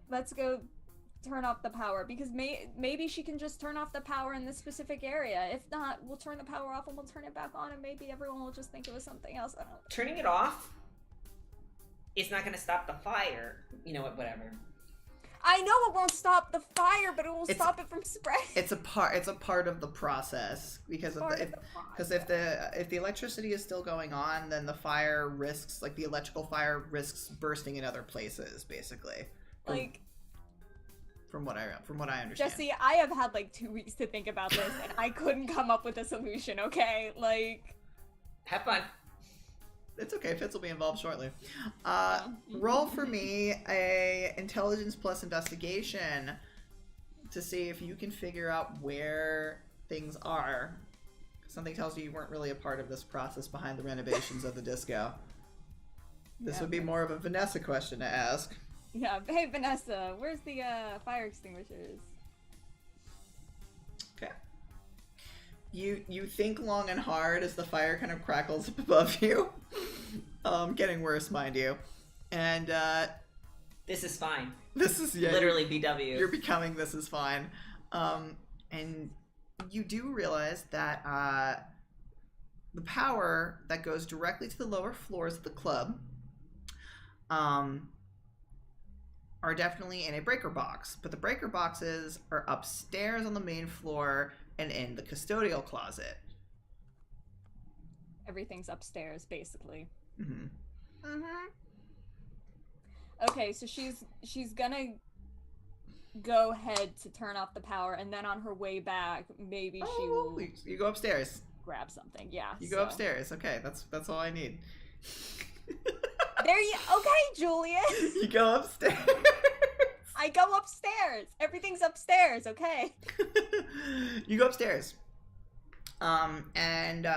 [SPEAKER 1] Let's go turn off the power because maybe she can just turn off the power in this specific area. If not, we'll turn the power off and we'll turn it back on and maybe everyone will just think it was something else. I don't know.
[SPEAKER 3] Turning it off is not going to stop the fire. You know what? Whatever.
[SPEAKER 1] I know it won't stop the fire, but it will stop it from spreading.
[SPEAKER 2] It's a part of the process because if the electricity is still going on, then the fire risks, like the electrical fire risks bursting in other places, basically.
[SPEAKER 1] Like,
[SPEAKER 2] from what I understand.
[SPEAKER 1] Jesse, I have had like 2 weeks to think about this, and I couldn't come up with a solution. Okay, like,
[SPEAKER 3] have fun.
[SPEAKER 2] It's okay. Fitz will be involved shortly. Roll for me a intelligence plus investigation to see if you can figure out where things are. Something tells you weren't really a part of this process behind the renovations of the disco. This would be more of a Vanessa question to ask.
[SPEAKER 1] Yeah. Hey, Vanessa, where's the fire extinguishers?
[SPEAKER 2] Okay. You think long and hard as the fire kind of crackles up above you. Getting worse, mind you. And
[SPEAKER 3] this is fine.
[SPEAKER 2] This is
[SPEAKER 3] literally BW.
[SPEAKER 2] You're becoming this is fine. And you do realize that the power that goes directly to the lower floors of the club are definitely in a breaker box, but the breaker boxes are upstairs on the main floor and in the custodial closet.
[SPEAKER 1] Everything's upstairs, basically.
[SPEAKER 2] Mm-hmm.
[SPEAKER 1] Okay, so she's gonna go ahead to turn off the power, and then on her way back, maybe she will.
[SPEAKER 2] You go upstairs.
[SPEAKER 1] Grab something. Yeah.
[SPEAKER 2] You go upstairs. Okay, that's all I need.
[SPEAKER 1] There you. Okay, Julian.
[SPEAKER 2] You go upstairs.
[SPEAKER 1] I go upstairs. Everything's upstairs. Okay.
[SPEAKER 2] You go upstairs. And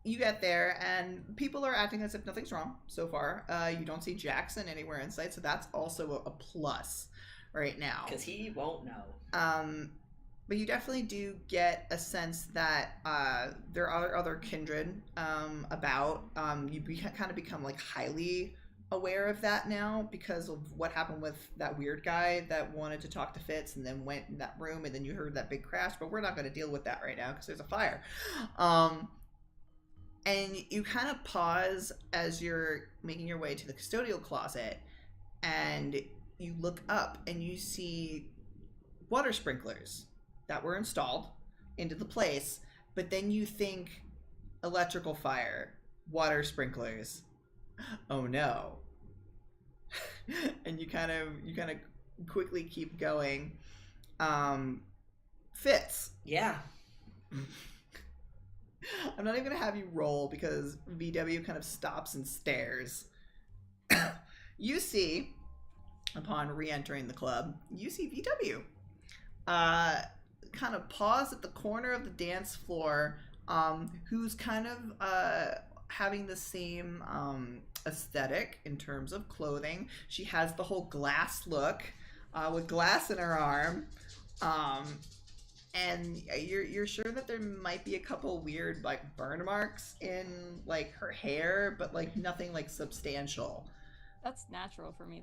[SPEAKER 2] you get there, and people are acting as if nothing's wrong so far. You don't see Jackson anywhere in sight, so that's also a plus right now.
[SPEAKER 3] Because he won't know.
[SPEAKER 2] But you definitely do get a sense that there are other kindred about. You kind of become like highly aware of that now because of what happened with that weird guy that wanted to talk to Fitz and then went in that room, and then you heard that big crash, but we're not going to deal with that right now because there's a fire. And you kind of pause as you're making your way to the custodial closet, and you look up and you see water sprinklers that were installed into the place, but then you think electrical fire, water sprinklers. Oh no. And you kind of quickly keep going. Fitz.
[SPEAKER 3] Yeah.
[SPEAKER 2] I'm not even gonna have you roll because VW kind of stops and stares. You see, upon re-entering the club, you see VW kind of pause at the corner of the dance floor, who's kind of having the same aesthetic in terms of clothing. She has the whole glass look, with glass in her arm, and you're sure that there might be a couple weird like burn marks in like her hair, but like nothing like substantial.
[SPEAKER 1] That's natural for me.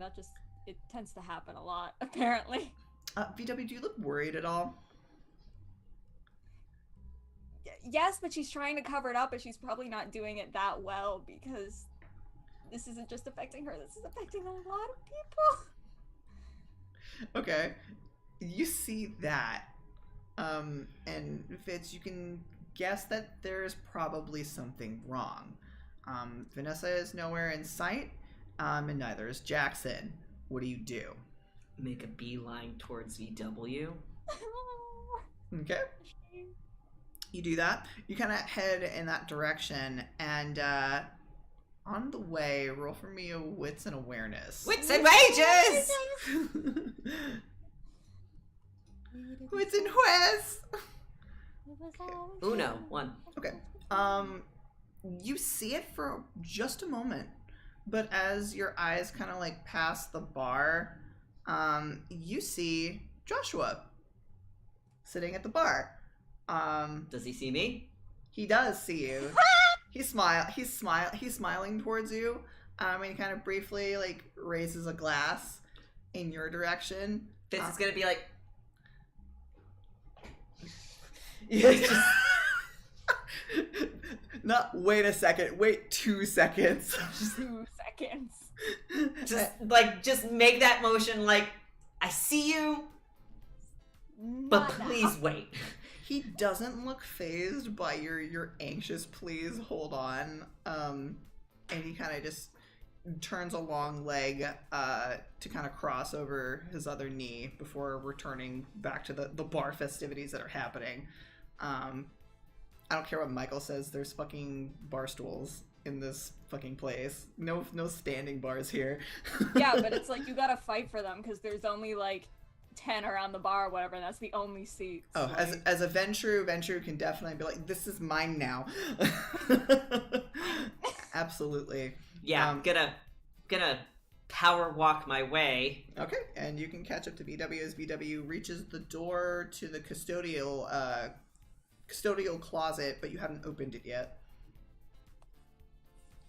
[SPEAKER 1] It tends to happen a lot, apparently.
[SPEAKER 2] VW, do you look worried at all?
[SPEAKER 1] Yes, but she's trying to cover it up, and she's probably not doing it that well because this isn't just affecting her. This is affecting a lot of people.
[SPEAKER 2] Okay, you see that, and Fitz, you can guess that there's probably something wrong. Vanessa is nowhere in sight, and neither is Jackson. What do you do?
[SPEAKER 3] Make a beeline towards VW.
[SPEAKER 2] Okay. You do that. You kind of head in that direction, and on the way, roll for me a wits and awareness.
[SPEAKER 3] Wits and wages!
[SPEAKER 2] Wits and juez!
[SPEAKER 3] Uno, 1.
[SPEAKER 2] Okay. You see it for just a moment, but as your eyes kind of like pass the bar, you see Joshua sitting at the bar.
[SPEAKER 3] Does he see me?
[SPEAKER 2] He does see you. He's smiling towards you. And he kind of briefly like raises a glass in your direction.
[SPEAKER 3] Fitz is gonna be like,
[SPEAKER 2] not wait a second, wait 2 seconds.
[SPEAKER 1] 2 seconds.
[SPEAKER 3] Just make that motion like, I see you, but please wait.
[SPEAKER 2] He doesn't look fazed by your anxious please hold on, and he kind of just turns a long leg to kind of cross over his other knee before returning back to the bar festivities that are happening. I don't care what Michael says, there's fucking bar stools in this fucking place. No standing bars here.
[SPEAKER 1] Yeah, but it's like you gotta fight for them because there's only like 10 around the bar or whatever, and that's the only seat.
[SPEAKER 2] Oh, like... as a Ventru can definitely be like, this is mine now. Absolutely.
[SPEAKER 3] Yeah, I'm gonna power walk my way.
[SPEAKER 2] Okay, and you can catch up to VW as VW reaches the door to the custodial closet, but you haven't opened it yet.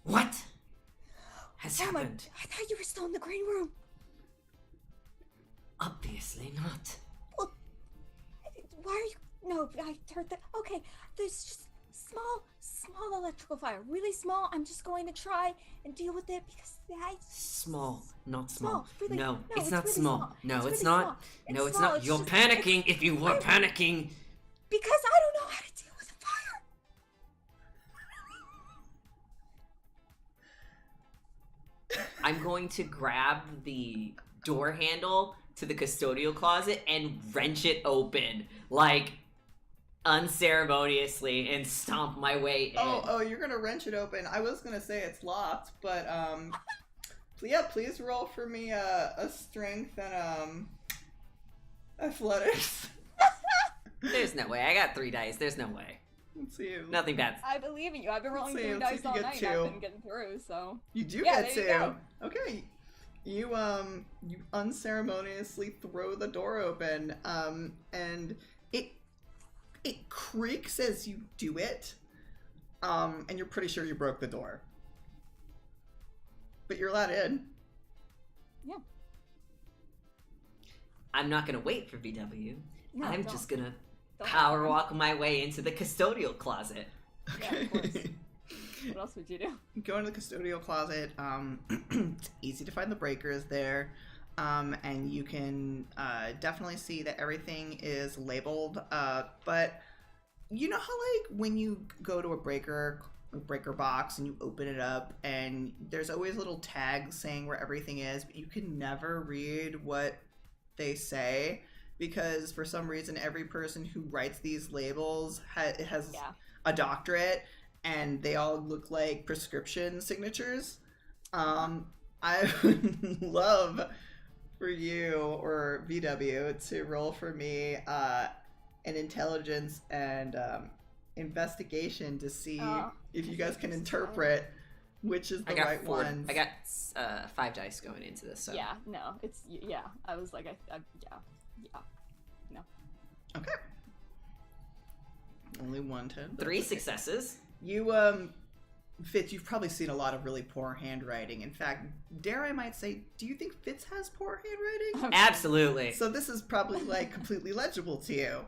[SPEAKER 3] What has happened?
[SPEAKER 1] I thought you were still in the green room.
[SPEAKER 3] Obviously not.
[SPEAKER 1] Well, why are you... No, I heard that. Okay, there's just small electrical fire. Really small. I'm just going to try and deal with it because
[SPEAKER 3] Small, not small.
[SPEAKER 1] Really,
[SPEAKER 3] no, it's not
[SPEAKER 1] really
[SPEAKER 3] small. No, it's
[SPEAKER 1] really
[SPEAKER 3] not.
[SPEAKER 1] Small.
[SPEAKER 3] No, it's
[SPEAKER 1] small.
[SPEAKER 3] not. You're
[SPEAKER 1] just...
[SPEAKER 3] panicking if you were panicking.
[SPEAKER 1] Because I don't know how to deal with a fire.
[SPEAKER 3] I'm going to grab the door handle to the custodial closet and wrench it open, like, unceremoniously, and stomp my way in.
[SPEAKER 2] Oh, you're gonna wrench it open. I was gonna say it's locked, but, yeah, please roll for me a strength and, athletics.
[SPEAKER 3] There's no way. I got 3 dice. There's no way.
[SPEAKER 2] Let's see.
[SPEAKER 3] Nothing bad.
[SPEAKER 1] I believe in you. I've been rolling
[SPEAKER 2] Let's see,
[SPEAKER 1] 3
[SPEAKER 2] let's see
[SPEAKER 1] dice
[SPEAKER 2] if you
[SPEAKER 1] all
[SPEAKER 2] get
[SPEAKER 1] night.
[SPEAKER 2] 2.
[SPEAKER 1] I've been getting through, so.
[SPEAKER 2] You do
[SPEAKER 1] Yeah,
[SPEAKER 2] get
[SPEAKER 1] there
[SPEAKER 2] 2.
[SPEAKER 1] you go.
[SPEAKER 2] Okay. You unceremoniously throw the door open, and it creaks as you do it, and you're pretty sure you broke the door. But you're allowed in.
[SPEAKER 1] Yeah.
[SPEAKER 3] I'm not gonna wait for VW.
[SPEAKER 1] No,
[SPEAKER 3] I'm
[SPEAKER 1] don't.
[SPEAKER 3] just gonna
[SPEAKER 1] Don't
[SPEAKER 3] power
[SPEAKER 1] bother.
[SPEAKER 3] walk my way into the custodial closet.
[SPEAKER 1] Yeah, of course. What else would you do?
[SPEAKER 2] Go into the custodial closet. It's easy to find the breakers there, and you can definitely see that everything is labeled. But you know how, like, when you go to a breaker box and you open it up, and there's always little tags saying where everything is, but you can never read what they say because for some reason every person who writes these labels has
[SPEAKER 1] Yeah.
[SPEAKER 2] a doctorate. And they all look like prescription signatures. I would love for you or VW to roll for me an intelligence and investigation to see if you guys can interpret which is the right ones.
[SPEAKER 3] I got 5 dice going into this. So.
[SPEAKER 1] Yeah, no, it's, yeah. I was like, yeah. No.
[SPEAKER 2] Okay. Only 1 10.
[SPEAKER 3] 3 successes.
[SPEAKER 2] You, Fitz, you've probably seen a lot of really poor handwriting. In fact, dare I might say, do you think Fitz has poor handwriting?
[SPEAKER 3] Absolutely.
[SPEAKER 2] So this is probably, like, completely legible to you.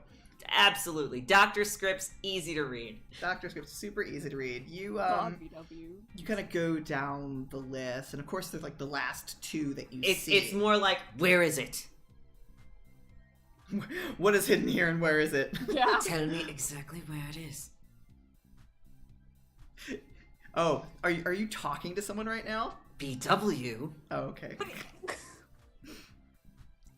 [SPEAKER 3] Absolutely. Doctor scripts, easy to read.
[SPEAKER 2] Doctor scripts, super easy to read. You,
[SPEAKER 1] VW.
[SPEAKER 2] you kind of go down the list, and of course there's, like, the last 2 that you see.
[SPEAKER 3] It's more like, where is it?
[SPEAKER 2] What is hidden here and where is it?
[SPEAKER 1] Yeah.
[SPEAKER 3] Tell me exactly where it is.
[SPEAKER 2] Oh, are you talking to someone right now?
[SPEAKER 3] BW?
[SPEAKER 2] Oh, okay.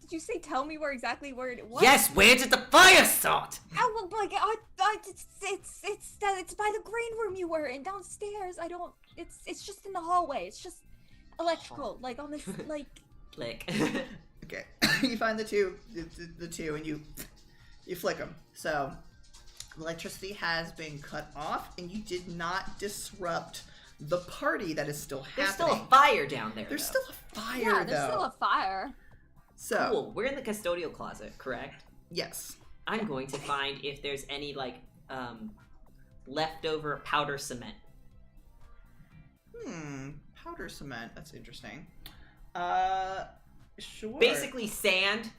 [SPEAKER 1] Did you say tell me exactly where it was?
[SPEAKER 3] Yes, where did the fire start?
[SPEAKER 1] Oh, well, like, it's by the green room you were in downstairs. I don't. It's just in the hallway. It's just electrical, like on this, like.
[SPEAKER 3] Click.
[SPEAKER 2] Okay, you find the two, and you flick them. So, electricity has been cut off, and you did not disrupt the party that is still happening.
[SPEAKER 3] There's still a fire down there.
[SPEAKER 2] There's
[SPEAKER 3] though.
[SPEAKER 2] still a fire,
[SPEAKER 1] Yeah,
[SPEAKER 2] though.
[SPEAKER 1] there's still a fire.
[SPEAKER 2] So,
[SPEAKER 3] Cool. We're in the custodial closet, correct?
[SPEAKER 2] yes.
[SPEAKER 3] I'm going to find if there's any, like, leftover powder cement.
[SPEAKER 2] Powder cement. That's interesting. Sure.
[SPEAKER 3] Basically sand.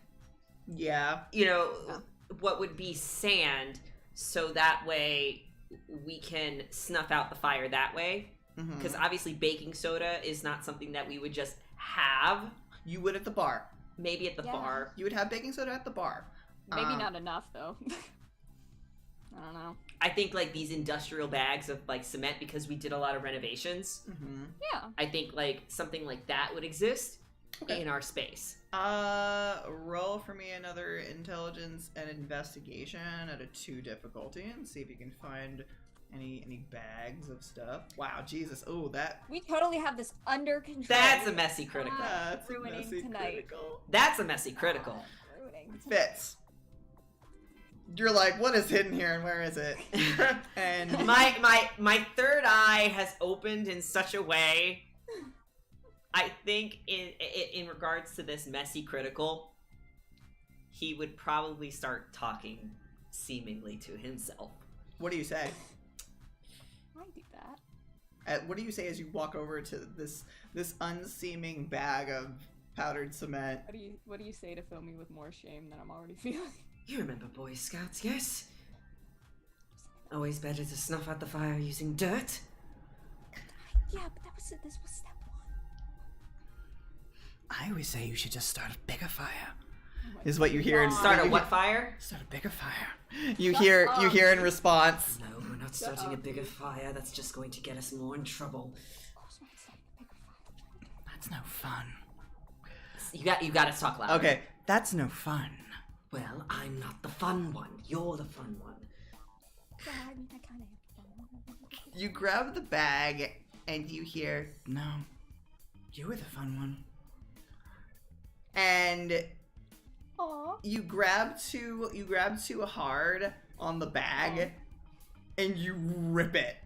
[SPEAKER 2] Yeah.
[SPEAKER 3] You know, what would be sand, so that way we can snuff out the fire that way. Because obviously baking soda is not something that we would just have.
[SPEAKER 2] You would at the bar.
[SPEAKER 3] Maybe at the bar.
[SPEAKER 2] You would have baking soda at the bar.
[SPEAKER 1] Maybe not enough, though. I don't know.
[SPEAKER 3] I think, like, these industrial bags of, like, cement, because we did a lot of renovations.
[SPEAKER 1] Yeah.
[SPEAKER 3] I think, like, something like that would exist in our space.
[SPEAKER 2] Roll for me another intelligence and investigation at a 2 difficulty and see if you can find any bags of stuff. Wow, Jesus. Oh, that.
[SPEAKER 1] We totally have this under control.
[SPEAKER 3] That's a messy critical.
[SPEAKER 2] That's a
[SPEAKER 1] ruining
[SPEAKER 2] messy
[SPEAKER 1] tonight.
[SPEAKER 2] critical.
[SPEAKER 3] That's a messy critical.
[SPEAKER 1] Ruining tonight.
[SPEAKER 2] Fitz. You're like, what is hidden here and where is it? And
[SPEAKER 3] my third eye has opened in such a way. I think in regards to this messy critical, he would probably start talking seemingly to himself.
[SPEAKER 2] what do you say?
[SPEAKER 1] I do that.
[SPEAKER 2] What do you say as you walk over to this unseeming bag of powdered cement?
[SPEAKER 1] What do you say to fill me with more shame than I'm already feeling?
[SPEAKER 3] You remember Boy Scouts, yes? Always better to snuff out the fire using dirt.
[SPEAKER 1] Yeah, but this was step 1.
[SPEAKER 2] I always say you should just start a bigger fire. Is what you hear in
[SPEAKER 3] Start a what fire?
[SPEAKER 2] Start a bigger fire. You hear in response.
[SPEAKER 3] No, we're not starting a bigger fire. That's just going to get us more in trouble.
[SPEAKER 1] Of course, we're not starting a bigger fire.
[SPEAKER 2] That's no fun.
[SPEAKER 3] You got to talk louder.
[SPEAKER 2] Okay, that's no fun.
[SPEAKER 3] Well, I'm not the fun one. You're the fun one.
[SPEAKER 2] You grab the bag and you hear, no, you were the fun one. And you grab too hard on the bag and you rip it.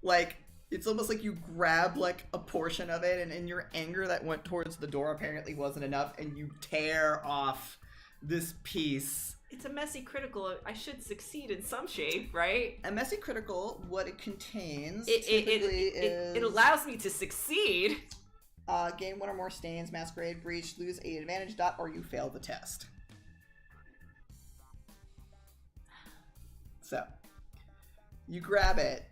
[SPEAKER 2] Like, it's almost like you grab like a portion of it, and in your anger that went towards the door apparently wasn't enough, and you tear off this piece.
[SPEAKER 3] It's a messy critical. I should succeed in some shape, right?
[SPEAKER 2] A messy critical, what it contains
[SPEAKER 3] it allows me to succeed.
[SPEAKER 2] Gain one or more stains, masquerade, breach, lose a advantage dot, or you fail the test. So, you grab it,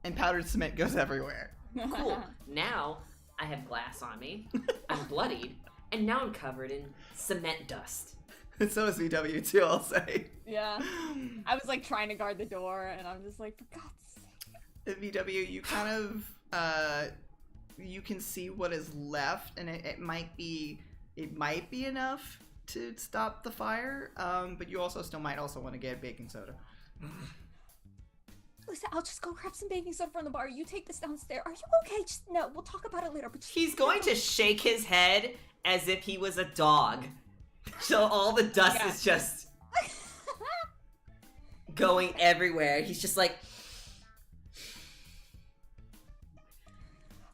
[SPEAKER 2] and powdered cement goes everywhere.
[SPEAKER 3] Cool. Now, I have glass on me, I'm bloodied, and now I'm covered in cement dust.
[SPEAKER 2] And so is VW too, I'll say.
[SPEAKER 1] Yeah. I was like trying to guard the door, and I'm just like, for God's sake.
[SPEAKER 2] VW, you kind of, you can see what is left, and it might be enough to stop the fire, but you also still might also want to get baking soda.
[SPEAKER 1] Listen, I'll just go grab some baking soda from the bar. You take this downstairs. Are you okay? Just no, we'll talk about it later. But
[SPEAKER 3] He's going to shake his head as if he was a dog. So all the dust is just going everywhere. He's just like,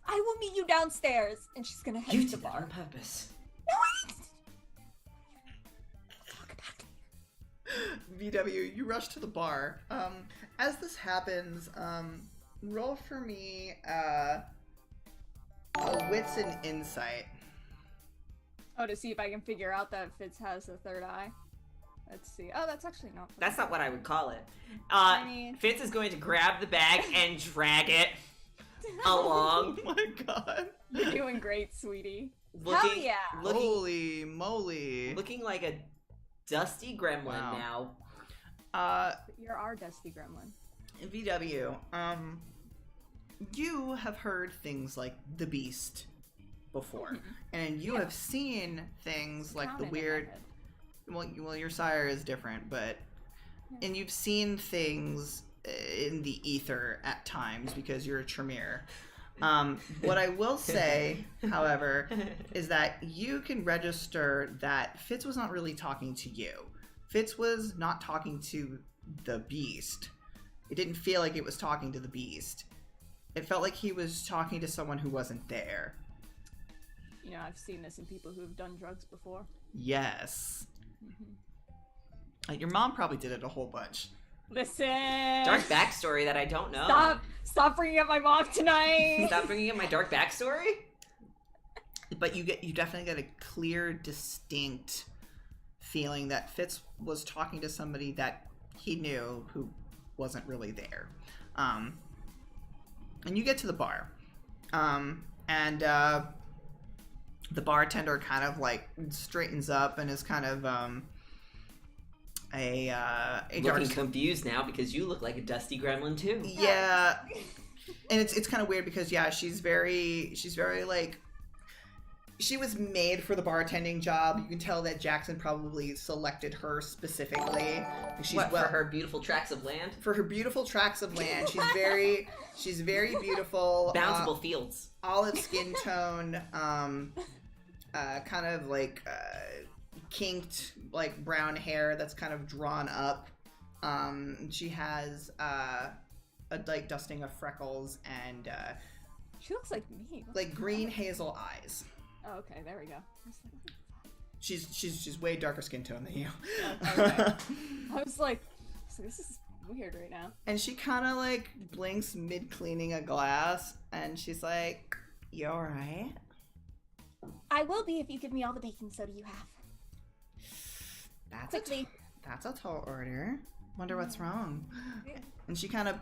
[SPEAKER 1] I will meet you downstairs. And she's gonna head
[SPEAKER 3] you
[SPEAKER 1] to the
[SPEAKER 3] did that
[SPEAKER 1] bar.
[SPEAKER 3] on purpose.
[SPEAKER 1] No, I didn't. We'll talk about it.
[SPEAKER 2] VW, you rush to the bar. As this happens, roll for me a wits and insight.
[SPEAKER 1] Oh, to see if I can figure out that Fitz has a third eye. Let's see. Oh, that's actually not.
[SPEAKER 3] That's not what I would call it.
[SPEAKER 1] I mean...
[SPEAKER 3] Fitz is going to grab the bag and drag it along.
[SPEAKER 2] Oh my god.
[SPEAKER 1] You're doing great, sweetie.
[SPEAKER 3] Looking,
[SPEAKER 1] Hell yeah!
[SPEAKER 2] Holy moly.
[SPEAKER 3] Looking like a dusty gremlin
[SPEAKER 2] Wow.
[SPEAKER 3] now.
[SPEAKER 1] You're our dusty gremlin.
[SPEAKER 2] VW, you have heard things like the Beast before, and you have seen things like the weird. Well, your sire is different, but and you've seen things in the ether at times because you're a Tremere. What I will say, however, is that you can register that Fitz was not really talking to you. Fitz was not talking to the Beast. It didn't feel like it was talking to the Beast. It felt like he was talking to someone who wasn't there.
[SPEAKER 1] You know, I've seen this in people who have done drugs before.
[SPEAKER 2] Yes. Your mom probably did it a whole bunch.
[SPEAKER 1] Listen!
[SPEAKER 3] Dark backstory that I don't know.
[SPEAKER 1] Stop bringing up my mom tonight!
[SPEAKER 3] Stop bringing up my dark backstory?
[SPEAKER 2] But you definitely get a clear, distinct feeling that Fitz was talking to somebody that he knew who wasn't really there. And you get to the bar. And the bartender kind of like straightens up and is kind of
[SPEAKER 3] looking confused now because you look like a dusty gremlin too.
[SPEAKER 2] Yeah. And it's kind of weird because she's very like, she was made for the bartending job. You can tell that Jackson probably selected her specifically.
[SPEAKER 3] For her beautiful tracts of land?
[SPEAKER 2] For her beautiful tracts of land. She's very beautiful.
[SPEAKER 3] Bountiful fields.
[SPEAKER 2] Olive skin tone, kind of like kinked, like brown hair that's kind of drawn up. She has a like dusting of freckles and
[SPEAKER 1] she looks like me.
[SPEAKER 2] like green hazel eyes.
[SPEAKER 1] Oh, okay, there we go.
[SPEAKER 2] She's way darker skin tone than you.
[SPEAKER 1] Okay. I was like, this is weird right now.
[SPEAKER 2] And she kind of like blinks mid cleaning a glass, and she's like, "You all right?"
[SPEAKER 1] I will be if you give me all the baking soda you have. Quickly.
[SPEAKER 2] That's a tall order. Wonder what's wrong. And she kind of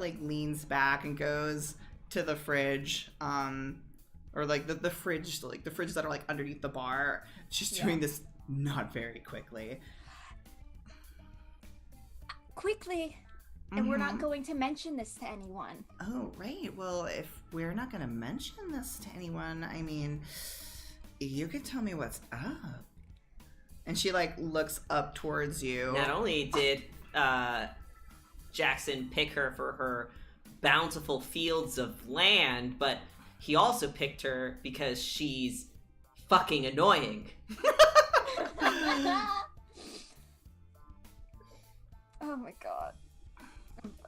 [SPEAKER 2] like leans back and goes to the fridge, or like the fridge, like the fridges that are like underneath the bar. She's doing this not very quickly.
[SPEAKER 1] Quickly, And we're not going to mention this to anyone.
[SPEAKER 2] Oh, right. Well, if we're not going to mention this to anyone, I mean, you could tell me what's up. And she, like, looks up towards you.
[SPEAKER 3] Not only did Jackson pick her for her bountiful fields of land, but he also picked her because she's fucking annoying.
[SPEAKER 1] Oh my god.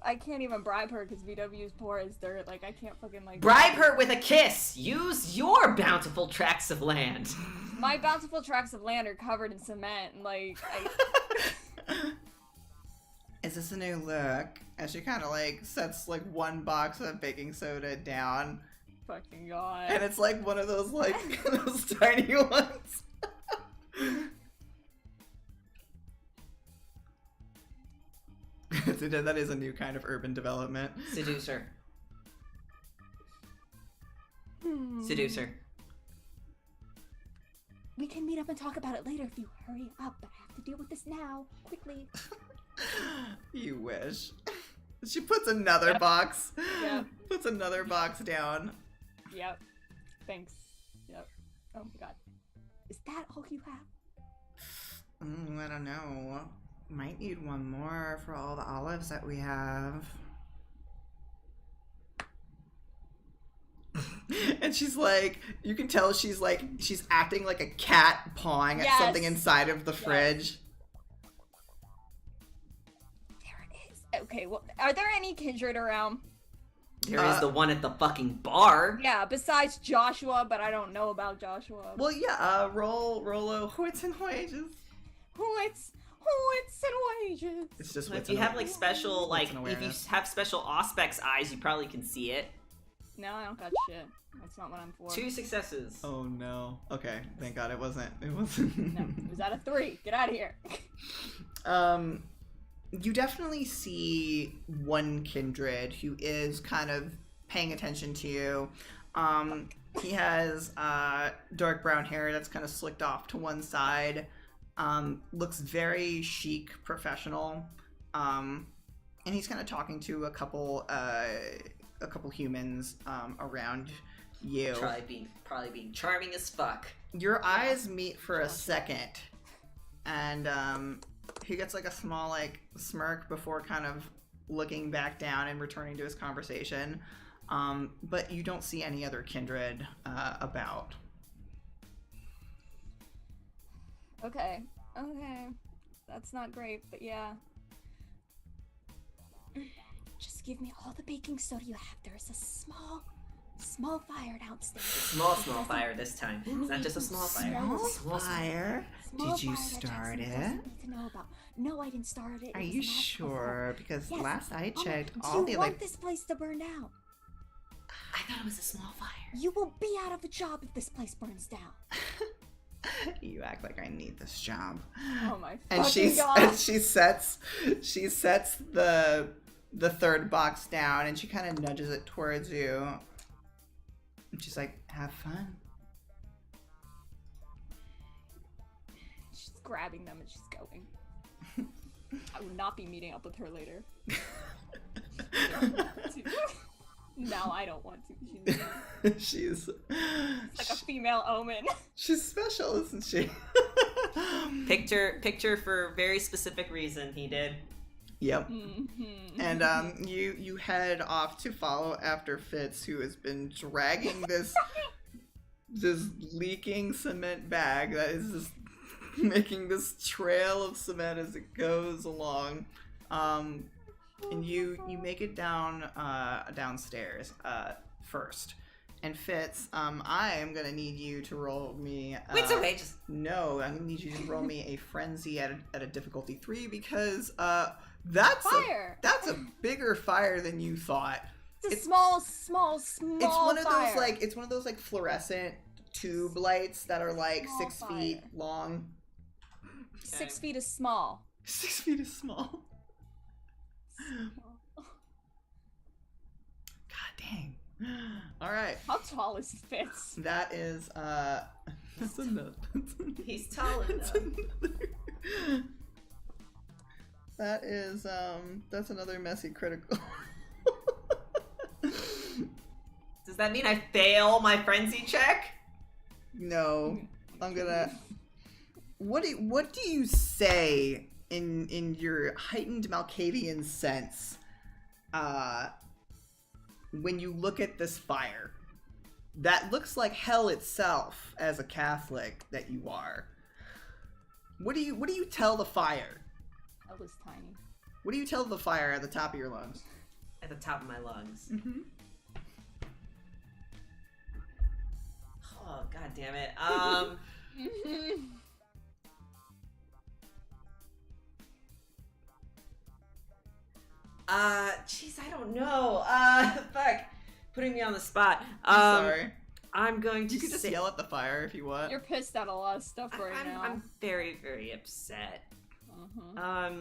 [SPEAKER 1] I can't even bribe her because VW is poor as dirt. Like, I can't fucking, like...
[SPEAKER 3] Bribe her with a kiss! Use your bountiful tracts of land!
[SPEAKER 1] My bountiful tracts of land are covered in cement, and, like,
[SPEAKER 2] Is this a new look? And she kind of, like, sets, like, one box of baking soda down.
[SPEAKER 1] Fucking god.
[SPEAKER 2] And it's, like, one of those, like, those tiny ones. That is a new kind of urban development.
[SPEAKER 3] Seducer. Seducer.
[SPEAKER 1] We can meet up and talk about it later if you hurry up, but I have to deal with this now, quickly.
[SPEAKER 2] You wish. She puts another box.
[SPEAKER 1] Yep.
[SPEAKER 2] Puts another box down.
[SPEAKER 1] Yep. Thanks. Yep. Oh my god. Is that all you have?
[SPEAKER 2] I don't know. Might need one more for all the olives that we have. And she's like, you can tell she's like, she's acting like a cat pawing at something inside of the fridge.
[SPEAKER 1] There it is. Okay, well, are there any kindred around?
[SPEAKER 3] There is the one at the fucking bar.
[SPEAKER 1] Yeah, besides Joshua, but I don't know about Joshua.
[SPEAKER 2] Well, yeah, Rollo, Hoots and Wages.
[SPEAKER 1] Hoots and wages.
[SPEAKER 2] It's just
[SPEAKER 3] if you have like special, like if you have special Auspex eyes, you probably can see it.
[SPEAKER 1] No, I don't got shit. That's not what I'm for.
[SPEAKER 3] 2 successes.
[SPEAKER 2] Oh no. Okay, thank God it wasn't. It wasn't.
[SPEAKER 1] No, it was out of 3. Get out of here.
[SPEAKER 2] You definitely see one kindred who is kind of paying attention to you. He has dark brown hair that's kind of slicked off to one side. Looks very chic, professional. And he's kind of talking to a couple humans around you.
[SPEAKER 3] Probably being charming as fuck.
[SPEAKER 2] Your eyes meet for a second, and he gets like a small like smirk before kind of looking back down and returning to his conversation. But you don't see any other kindred about.
[SPEAKER 1] Okay. That's not great, but yeah. Just give me all the baking soda you have. There is a small fire downstairs.
[SPEAKER 3] Small fire this time. It's not just a small fire.
[SPEAKER 2] Small fire? Did you start it?
[SPEAKER 1] Need to know about. No, I didn't start it.
[SPEAKER 2] Are you sure? Because
[SPEAKER 1] yes.
[SPEAKER 2] last I checked,
[SPEAKER 1] all the want this place to burn down?
[SPEAKER 3] I thought it was a small fire.
[SPEAKER 1] You will be out of a job if this place burns down.
[SPEAKER 2] You act like I need this job.
[SPEAKER 1] Oh my fucking god!
[SPEAKER 2] And she sets the third box down, and she kind of nudges it towards you. And she's like, "Have fun."
[SPEAKER 1] She's grabbing them and she's going. I will not be meeting up with her later. No, I don't want to.
[SPEAKER 2] She's
[SPEAKER 1] like a female omen.
[SPEAKER 2] She's special, isn't she?
[SPEAKER 3] Picked her for a very specific reason. He did.
[SPEAKER 2] Yep. Mm-hmm. And you head off to follow after Fitz, who has been dragging this leaking cement bag that is just making this trail of cement as it goes along. And you make it downstairs first. And Fitz, I am gonna need you to roll me.
[SPEAKER 3] Wait, so wait, just
[SPEAKER 2] no, I'm gonna need you to roll me a frenzy at a difficulty 3 because that's
[SPEAKER 1] fire.
[SPEAKER 2] That's a bigger fire than you thought.
[SPEAKER 1] It's a small.
[SPEAKER 2] It's one of
[SPEAKER 1] fire.
[SPEAKER 2] those like fluorescent tube lights that are like
[SPEAKER 1] small
[SPEAKER 2] 6 feet long.
[SPEAKER 1] 6 feet is small.
[SPEAKER 2] 6 feet is small. God dang. All right.
[SPEAKER 1] How tall is Fitz?
[SPEAKER 2] That is that's enough.
[SPEAKER 3] He's tall enough.
[SPEAKER 2] That is, that's another messy critical.
[SPEAKER 3] Does that mean I fail my frenzy check?
[SPEAKER 2] No. I'm gonna... What do you say in your heightened Malkavian sense, when you look at this fire? That looks like hell itself as a Catholic that you are. What do you tell the fire?
[SPEAKER 1] I was tiny.
[SPEAKER 2] What do you tell the fire at the top of your lungs?
[SPEAKER 3] At the top of my lungs.
[SPEAKER 2] Mm-hmm.
[SPEAKER 3] Oh, god damn it. Jeez, I don't know. Fuck. Putting me on the spot.
[SPEAKER 2] I'm sorry.
[SPEAKER 3] I'm going to
[SPEAKER 2] You could just yell at the fire if you want.
[SPEAKER 1] You're pissed at a lot of stuff right now.
[SPEAKER 3] I'm very, very upset.
[SPEAKER 1] Mm-hmm.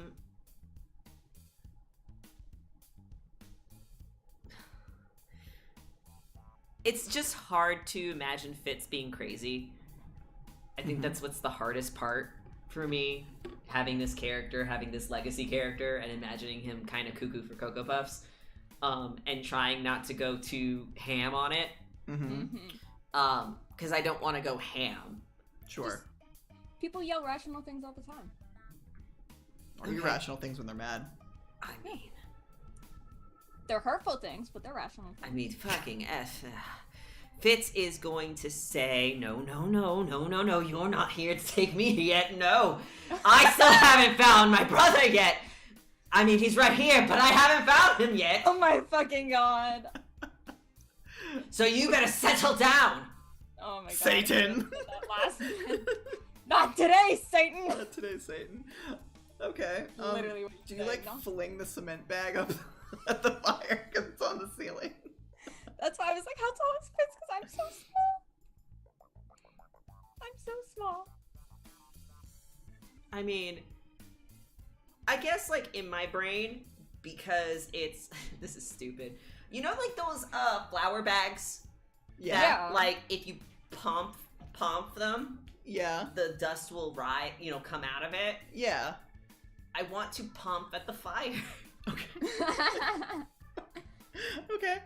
[SPEAKER 3] It's just hard to imagine Fitz being crazy. I think that's what's the hardest part for me, having this character, having this legacy character, and imagining him kind of cuckoo for Cocoa Puffs, and trying not to go too ham on it. Because I don't want to go ham.
[SPEAKER 2] Sure.
[SPEAKER 1] People yell rational things all the time.
[SPEAKER 2] Or irrational things when they're mad.
[SPEAKER 3] I mean...
[SPEAKER 1] They're hurtful things, but they're rational things.
[SPEAKER 3] I mean, fucking F. Fitz is going to say, no, you're not here to take me yet, no. I still haven't found my brother yet. I mean, he's right here, but I haven't found him yet.
[SPEAKER 1] Oh my fucking god.
[SPEAKER 3] So you better settle down.
[SPEAKER 1] Oh my god.
[SPEAKER 2] Satan.
[SPEAKER 1] That last Not today, Satan!
[SPEAKER 2] Not today, Satan. Okay.
[SPEAKER 1] Literally what
[SPEAKER 2] do you like fling the cement bag up at the fire because it's on the ceiling?
[SPEAKER 1] That's why I was like, how tall is Fitz? Because I'm so small. I'm so small.
[SPEAKER 3] I mean, I guess, like, in my brain, because it's... This is stupid. You know, like, those, flour bags?
[SPEAKER 2] Yeah.
[SPEAKER 3] That, like, if you pump them,
[SPEAKER 2] Yeah.
[SPEAKER 3] the dust will come out of it.
[SPEAKER 2] Yeah.
[SPEAKER 3] I want to pump at the fire.
[SPEAKER 2] Okay. Okay.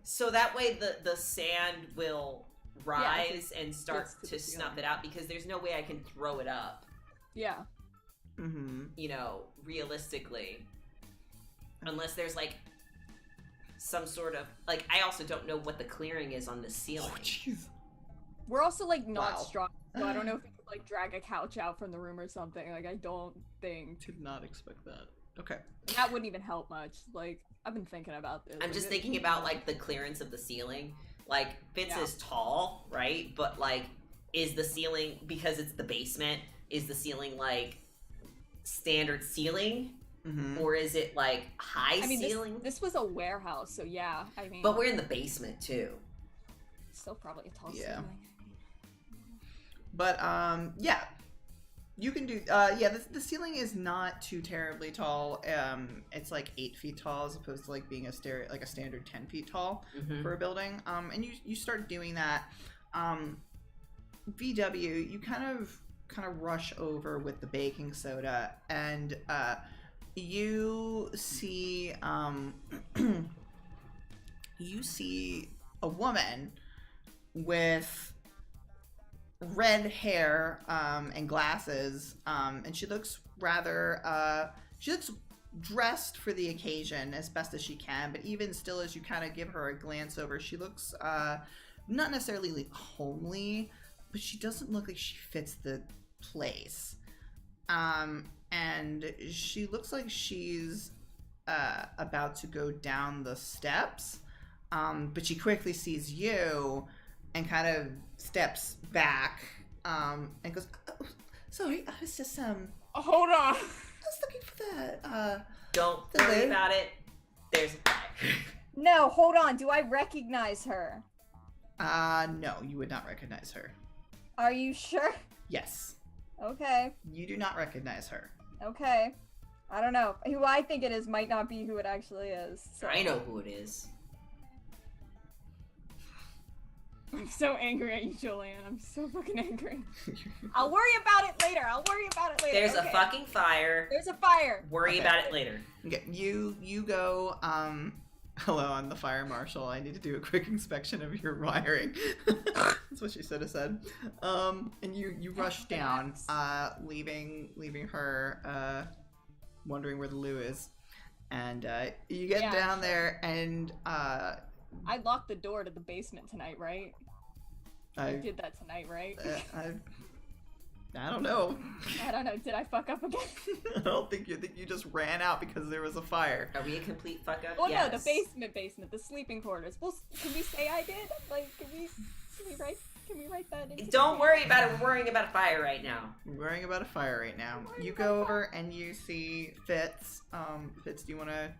[SPEAKER 3] So that way the sand will rise and start to snuff it out, because there's no way I can throw it up.
[SPEAKER 1] Yeah.
[SPEAKER 3] You know, realistically. Unless there's, like, some sort of... Like, I also don't know what the clearing is on the ceiling.
[SPEAKER 2] Oh, jeez.
[SPEAKER 1] We're also, like, not
[SPEAKER 2] Wow.
[SPEAKER 1] strong, so I don't know if we could, like, drag a couch out from the room or something. Like, I don't think...
[SPEAKER 2] Did not expect that. Okay.
[SPEAKER 1] That wouldn't even help much. Like, I've been thinking about this.
[SPEAKER 3] I'm just thinking about, like, the clearance of the ceiling. Like, Fitz is tall, right? But, like, is the ceiling... Because it's the basement, is the ceiling, like, standard ceiling? Or is it, like, high ceiling?
[SPEAKER 1] This was a warehouse, so yeah, I mean...
[SPEAKER 3] But we're in the basement, too.
[SPEAKER 1] Still probably a tall
[SPEAKER 2] Yeah.
[SPEAKER 1] ceiling.
[SPEAKER 2] But, yeah. You can do, the ceiling is not too terribly tall. It's like 8 feet tall as opposed to like being a standard 10 feet tall for a building. And you start doing that. VW, you kind of rush over with the baking soda, and you see a woman with red hair and glasses, and she looks rather she looks dressed for the occasion as best as she can, but even still, as you kind of give her a glance over, she looks not necessarily like homely, but she doesn't look like she fits the place, and she looks like she's about to go down the steps, but she quickly sees you and kind of steps back, and goes, oh, sorry, I was just,
[SPEAKER 1] Hold on!
[SPEAKER 2] I was looking for that,
[SPEAKER 3] Don't worry about it. There's a fire.
[SPEAKER 1] No, hold on, do I recognize her?
[SPEAKER 2] No, you would not recognize her.
[SPEAKER 1] Are you sure?
[SPEAKER 2] Yes.
[SPEAKER 1] Okay.
[SPEAKER 2] You do not recognize her.
[SPEAKER 1] Okay. I don't know. Who I think it is might not be who it actually is. So.
[SPEAKER 3] I know who it is.
[SPEAKER 1] I'm so angry at you, Julian. I'm so fucking angry. I'll worry about it later.
[SPEAKER 3] There's a fucking fire.
[SPEAKER 1] There's a fire.
[SPEAKER 3] Worry about it later.
[SPEAKER 2] Okay, you go, hello, I'm the fire marshal. I need to do a quick inspection of your wiring. That's what she should have said. And you rush down, leaving her, wondering where the loo is. And, you get down there, and,
[SPEAKER 1] I locked the door to the basement tonight, right? I did that tonight, right?
[SPEAKER 2] I don't know.
[SPEAKER 1] I don't know. Did I fuck up again?
[SPEAKER 2] I don't think you just ran out because there was a fire.
[SPEAKER 3] Are we a complete fuck up?
[SPEAKER 1] Well, yes. No, the basement, the sleeping quarters. Well, can we say I did? Like, can we write that in?
[SPEAKER 3] Don't worry about it. We're worrying about a fire right now.
[SPEAKER 2] We're worrying about a fire right now. You go over and you see Fitz. Fitz, do you want to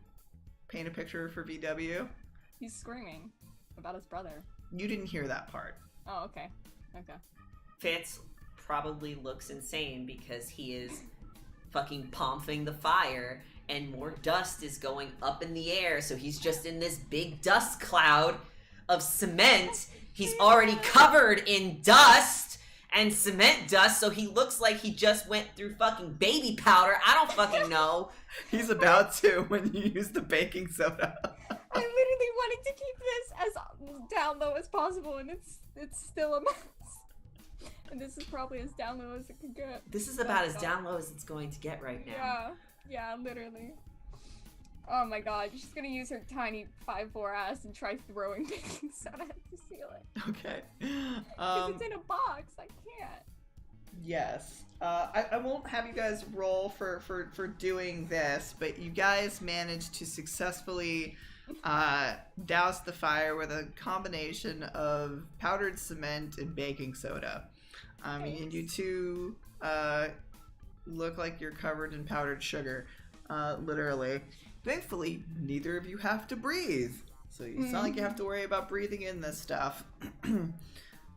[SPEAKER 2] paint a picture for VW?
[SPEAKER 1] He's screaming about his brother.
[SPEAKER 2] You didn't hear that part.
[SPEAKER 1] Oh, okay. Okay.
[SPEAKER 3] Fitz probably looks insane because he is fucking pumping the fire and more dust is going up in the air, so he's just in this big dust cloud of cement. He's already covered in dust and cement dust, so he looks like he just went through fucking baby powder. I don't fucking know.
[SPEAKER 2] He's about to when you use the baking soda.
[SPEAKER 1] I literally wanted to keep this as down low as possible, and it's still a mess. And this is probably as down low as it could get.
[SPEAKER 3] This is about as down low as it's going to get right now.
[SPEAKER 1] Yeah, literally. Oh my god, she's gonna use her tiny 5'4" ass and try throwing baking soda at the ceiling.
[SPEAKER 2] Okay.
[SPEAKER 1] Because it's in a box, I can't.
[SPEAKER 2] Yes. I won't have you guys roll for doing this, but you guys managed to successfully douse the fire with a combination of powdered cement and baking soda. And you two look like you're covered in powdered sugar, literally. Thankfully, neither of you have to breathe, so it's not like you have to worry about breathing in this stuff.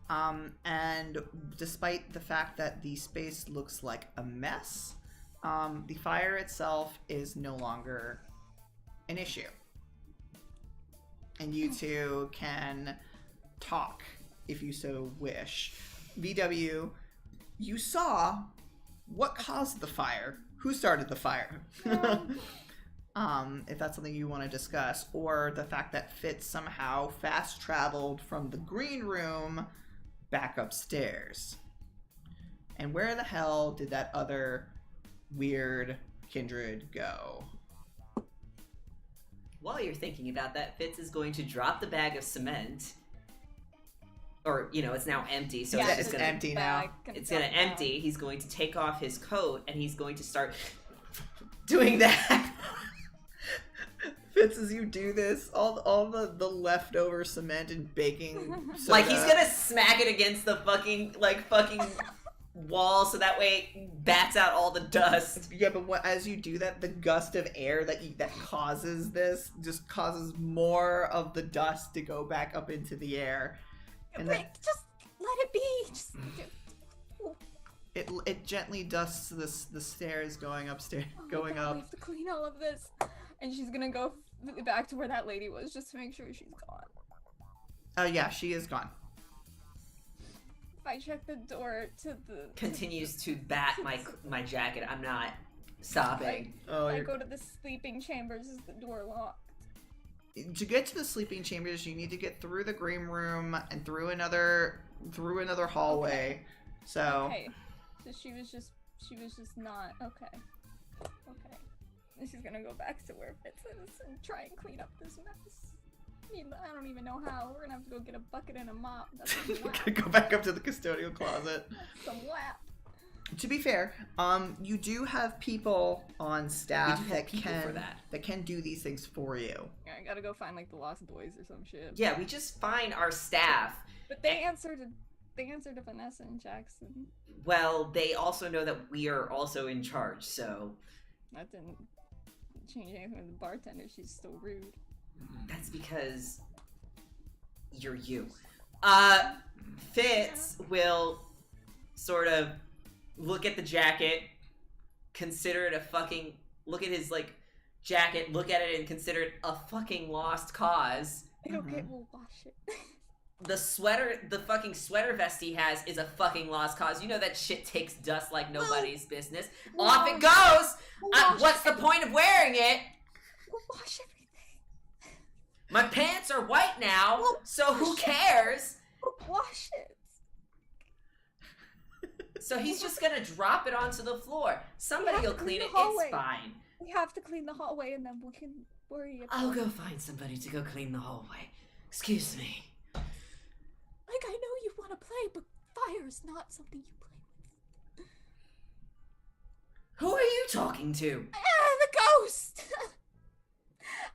[SPEAKER 2] And despite the fact that the space looks like a mess, the fire itself is no longer an issue. And you two can talk if you so wish. VW, you saw what caused the fire. Who started the fire? If that's something you want to discuss, or the fact that Fitz somehow fast traveled from the green room back upstairs. And where the hell did that other weird kindred go?
[SPEAKER 3] While you're thinking about that, Fitz is going to drop the bag of cement. Or, it's now empty, so it's just gonna
[SPEAKER 2] empty now.
[SPEAKER 3] It's gonna empty. He's going to take off his coat and he's going to start doing that.
[SPEAKER 2] Fitz, as you do this, all the leftover cement and baking soda.
[SPEAKER 3] Like, he's gonna smack it against the fucking wall so that way it bats out all the dust.
[SPEAKER 2] Yeah, but as you do that, the gust of air that causes this just causes more of the dust to go back up into the air. And
[SPEAKER 1] just let it be.
[SPEAKER 2] It gently dusts the stairs going upstairs,
[SPEAKER 1] going up. We have to clean all of this. And she's gonna go back to where that lady was just to make sure she's gone.
[SPEAKER 2] Oh yeah, she is gone.
[SPEAKER 1] If I check the door to the...
[SPEAKER 3] Continues to bat my jacket. I'm not stopping.
[SPEAKER 1] I go to the sleeping chambers. Is the door locked?
[SPEAKER 2] To get to the sleeping chambers, you need to get through the green room and through another hallway.
[SPEAKER 1] Okay.
[SPEAKER 2] So
[SPEAKER 1] she was just not okay. She's gonna go back to where Fitz is and try and clean up this mess. I don't even know how. We're gonna have to go get a bucket and a mop. That's
[SPEAKER 2] go back up to the custodial closet.
[SPEAKER 1] That's some lap.
[SPEAKER 2] To be fair, you do have people on staff that can do these things for you.
[SPEAKER 1] Yeah, I gotta go find the Lost Boys or some shit.
[SPEAKER 3] Yeah, we just find our staff.
[SPEAKER 1] But they answered to Vanessa and Jackson.
[SPEAKER 3] Well, they also know that we are also in charge, so
[SPEAKER 1] that didn't change anything with the bartender. She's still rude.
[SPEAKER 3] That's because you're you. Fitz will sort of look at the jacket, consider it look at his jacket, look at it and consider it a fucking lost cause.
[SPEAKER 1] Okay, we'll wash it.
[SPEAKER 3] the fucking sweater vest he has is a fucking lost cause. You know that shit takes dust like nobody's business. Off it goes! What's the point of wearing it?
[SPEAKER 1] We'll wash everything.
[SPEAKER 3] My pants are white now, so who cares?
[SPEAKER 1] We'll wash it.
[SPEAKER 3] So he's just gonna drop it onto the floor. Somebody will clean it, it's fine.
[SPEAKER 1] We have to clean the hallway and then we can worry about
[SPEAKER 3] I'll go find somebody to go clean the hallway. Excuse me.
[SPEAKER 1] Like, I know you want to play, but fire's not something you play with.
[SPEAKER 3] Who are you talking to?
[SPEAKER 1] The ghost!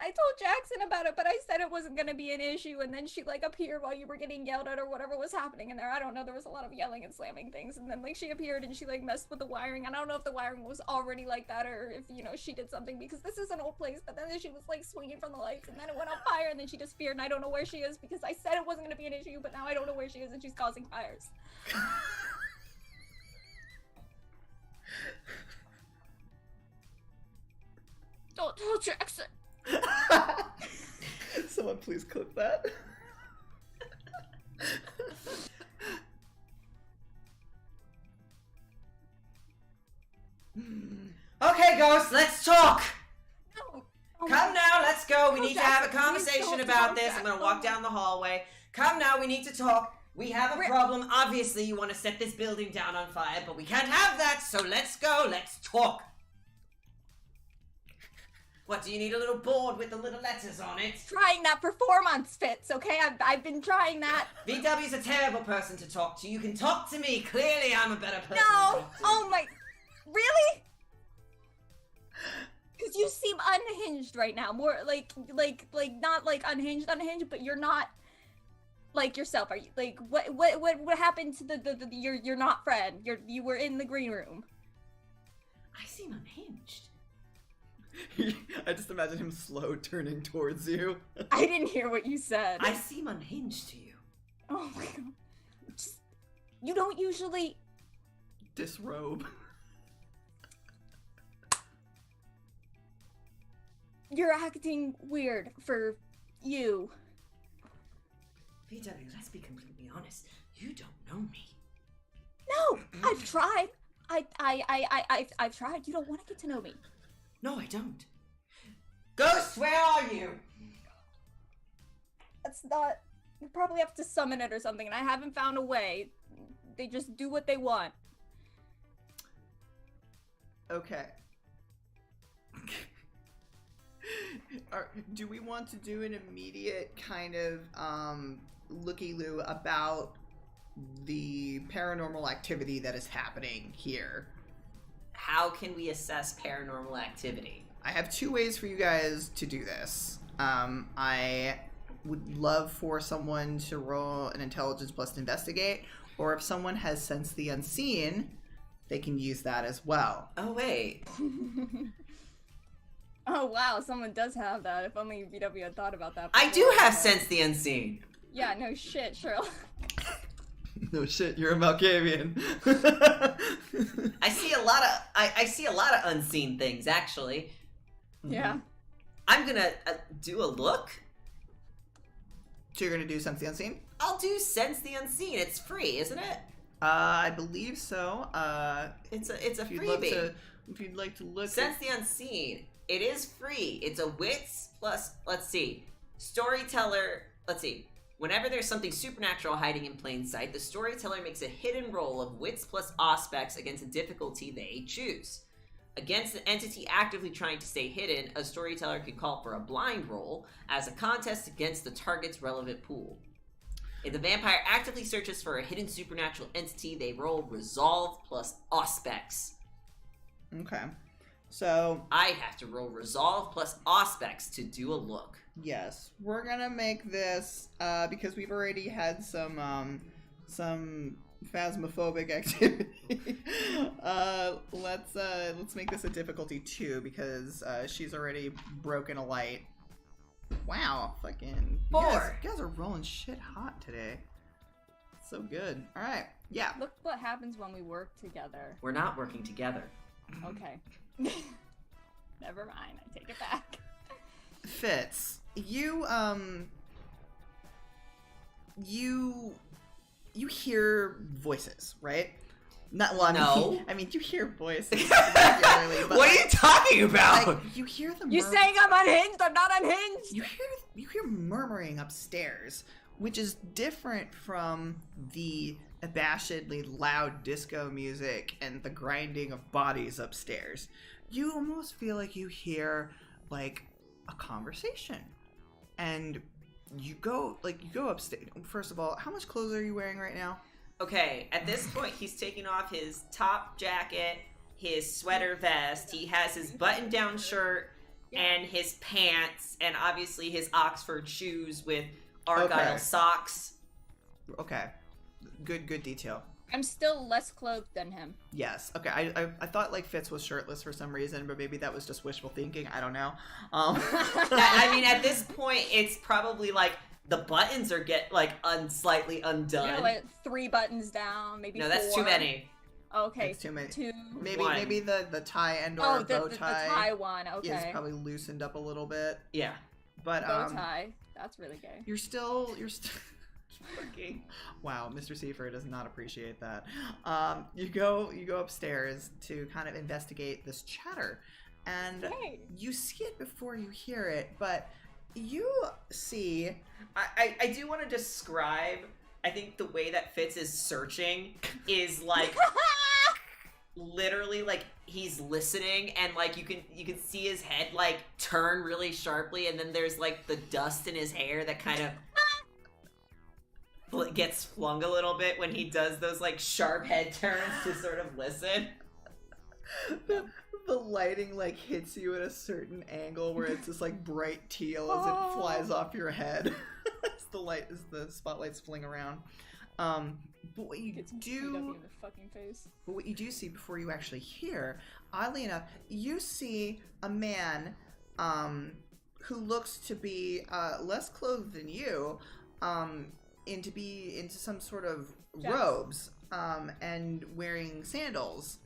[SPEAKER 1] I told Jackson about it, but I said it wasn't going to be an issue, and then she, like, appeared while you were getting yelled at or whatever was happening in there. I don't know, there was a lot of yelling and slamming things, and then, like, she appeared and she, like, messed with the wiring. I don't know if the wiring was already like that or if, you know, she did something, because this is an old place, but then she was, like, swinging from the lights, and then it went on fire, and then she disappeared, and I don't know where she is, because I said it wasn't going to be an issue, but now I don't know where she is, and she's causing fires. Don't tell Jackson.
[SPEAKER 2] Someone please clip that.
[SPEAKER 3] Okay, Ghost, let's talk!
[SPEAKER 1] No.
[SPEAKER 3] Come now, let's go. We need to have a
[SPEAKER 1] Jackson,
[SPEAKER 3] conversation
[SPEAKER 1] please don't
[SPEAKER 3] about
[SPEAKER 1] talk,
[SPEAKER 3] this. I'm gonna walk down the hallway. Come now, we need to talk. We have a problem. Obviously, you want to set this building down on fire, but we can't have that, so let's go. Let's talk. What, do you need a little board with the little letters on it?
[SPEAKER 1] Trying that for 4 months, Fitz, okay? I've been trying that.
[SPEAKER 3] VW's a terrible person to talk to. You can talk to me. Clearly, I'm a better person to
[SPEAKER 1] No!
[SPEAKER 3] talk to.
[SPEAKER 1] Oh my... Really? Because you seem unhinged right now. More like, not like unhinged, but you're not like yourself. Are you, like, what happened to the your not friend? You were in the green room.
[SPEAKER 3] I seem unhinged.
[SPEAKER 2] I just imagine him slow turning towards you.
[SPEAKER 1] I didn't hear what you said.
[SPEAKER 3] I seem unhinged to you.
[SPEAKER 1] Oh my god. Just, you don't usually...
[SPEAKER 2] Disrobe.
[SPEAKER 1] You're acting weird for you.
[SPEAKER 3] VW, let's be completely honest. You don't know me.
[SPEAKER 1] No! I've tried. I've tried. You don't want to get to know me.
[SPEAKER 3] No, I don't. Ghost, where are you?
[SPEAKER 1] That's not... You probably have to summon it or something, and I haven't found a way. They just do what they want.
[SPEAKER 2] Okay. Do we want to do an immediate kind of looky-loo about the paranormal activity that is happening here?
[SPEAKER 3] How can we assess paranormal activity?
[SPEAKER 2] I have 2 ways for you guys to do this. I would love for someone to roll an intelligence plus investigate, or if someone has sensed the unseen, they can use that as well.
[SPEAKER 3] Oh, wait.
[SPEAKER 1] Oh wow, someone does have that. If only VW had thought about that
[SPEAKER 3] I
[SPEAKER 1] before.
[SPEAKER 3] do have sense the unseen.
[SPEAKER 1] Yeah, no shit, Sherlock.
[SPEAKER 2] No shit, you're a Malkavian.
[SPEAKER 3] I see a lot of I see a lot of unseen things actually.
[SPEAKER 1] Yeah.
[SPEAKER 3] I'm gonna do a look.
[SPEAKER 2] So you're gonna do sense the unseen?
[SPEAKER 3] I'll do sense the unseen. It's free, isn't it?
[SPEAKER 2] I believe so.
[SPEAKER 3] It's a
[SPEAKER 2] if you'd
[SPEAKER 3] freebie.
[SPEAKER 2] if you'd like to look
[SPEAKER 3] Sense the unseen. It is free. It's a wits plus, let's see, storyteller, let's see. Whenever there's something supernatural hiding in plain sight, the storyteller makes a hidden roll of wits plus aspects against a difficulty they choose. Against an entity actively trying to stay hidden, a storyteller can call for a blind roll as a contest against the target's relevant pool. If the vampire actively searches for a hidden supernatural entity, they roll resolve plus aspects.
[SPEAKER 2] Okay. So
[SPEAKER 3] I have to roll resolve plus aspects to do a look.
[SPEAKER 2] yes, we're gonna make this because we've already had some phasmophobic activity. Let's make this a difficulty 2 because she's already broken a light. Wow, fucking
[SPEAKER 3] 4.
[SPEAKER 2] You guys are rolling shit hot today. So good. All right, yeah.
[SPEAKER 1] Look what happens when we work together.
[SPEAKER 3] We're not working together.
[SPEAKER 1] Okay. Never mind, I take it back.
[SPEAKER 2] Fitz, you you hear voices, right? Not well.
[SPEAKER 3] No.
[SPEAKER 2] I mean, you hear voices regularly. But
[SPEAKER 3] What are you talking about?
[SPEAKER 2] like, you hear them.
[SPEAKER 1] You saying I'm unhinged? I'm not unhinged.
[SPEAKER 2] You hear murmuring upstairs, which is different from the abashedly loud disco music and the grinding of bodies upstairs. You almost feel like you hear like a conversation, and you go upstairs. First of all, how much clothes are you wearing right now?
[SPEAKER 3] Okay, at this point, he's taking off his top jacket, his sweater vest, he has his button-down shirt, and his pants, and obviously his Oxford shoes with Argyle socks.
[SPEAKER 2] Okay, good detail.
[SPEAKER 1] I'm still less clothed than him.
[SPEAKER 2] Yes. Okay. I thought like Fitz was shirtless for some reason, but maybe that was just wishful thinking. I don't know.
[SPEAKER 3] I mean, at this point, it's probably like the buttons are slightly undone.
[SPEAKER 1] Yeah, like 3 buttons down, maybe 4.
[SPEAKER 3] No, that's too many.
[SPEAKER 1] Okay,
[SPEAKER 2] That's too many.
[SPEAKER 1] 2.
[SPEAKER 2] Maybe the tie and or bow tie.
[SPEAKER 1] The tie one. Okay.
[SPEAKER 2] Is probably loosened up a little bit.
[SPEAKER 3] Yeah.
[SPEAKER 2] But
[SPEAKER 1] bow tie. That's really gay.
[SPEAKER 2] You're still. Fucking wow, Mr. Seafer does not appreciate that. You go upstairs to kind of investigate this chatter, and you see it before you hear it, but you see.
[SPEAKER 3] I do want to describe. I think the way that Fitz is searching is like literally like he's listening, and like you can see his head like turn really sharply, and then there's like the dust in his hair that kind of gets flung a little bit when he does those like sharp head turns to sort of listen.
[SPEAKER 2] The lighting like hits you at a certain angle where it's this like bright teal as it flies off your head as the spotlights fling around. But what you do
[SPEAKER 1] in the fucking face.
[SPEAKER 2] But what you do see before you actually hear, oddly enough, you see a man who looks to be less clothed than you, into some sort of robes, and wearing sandals,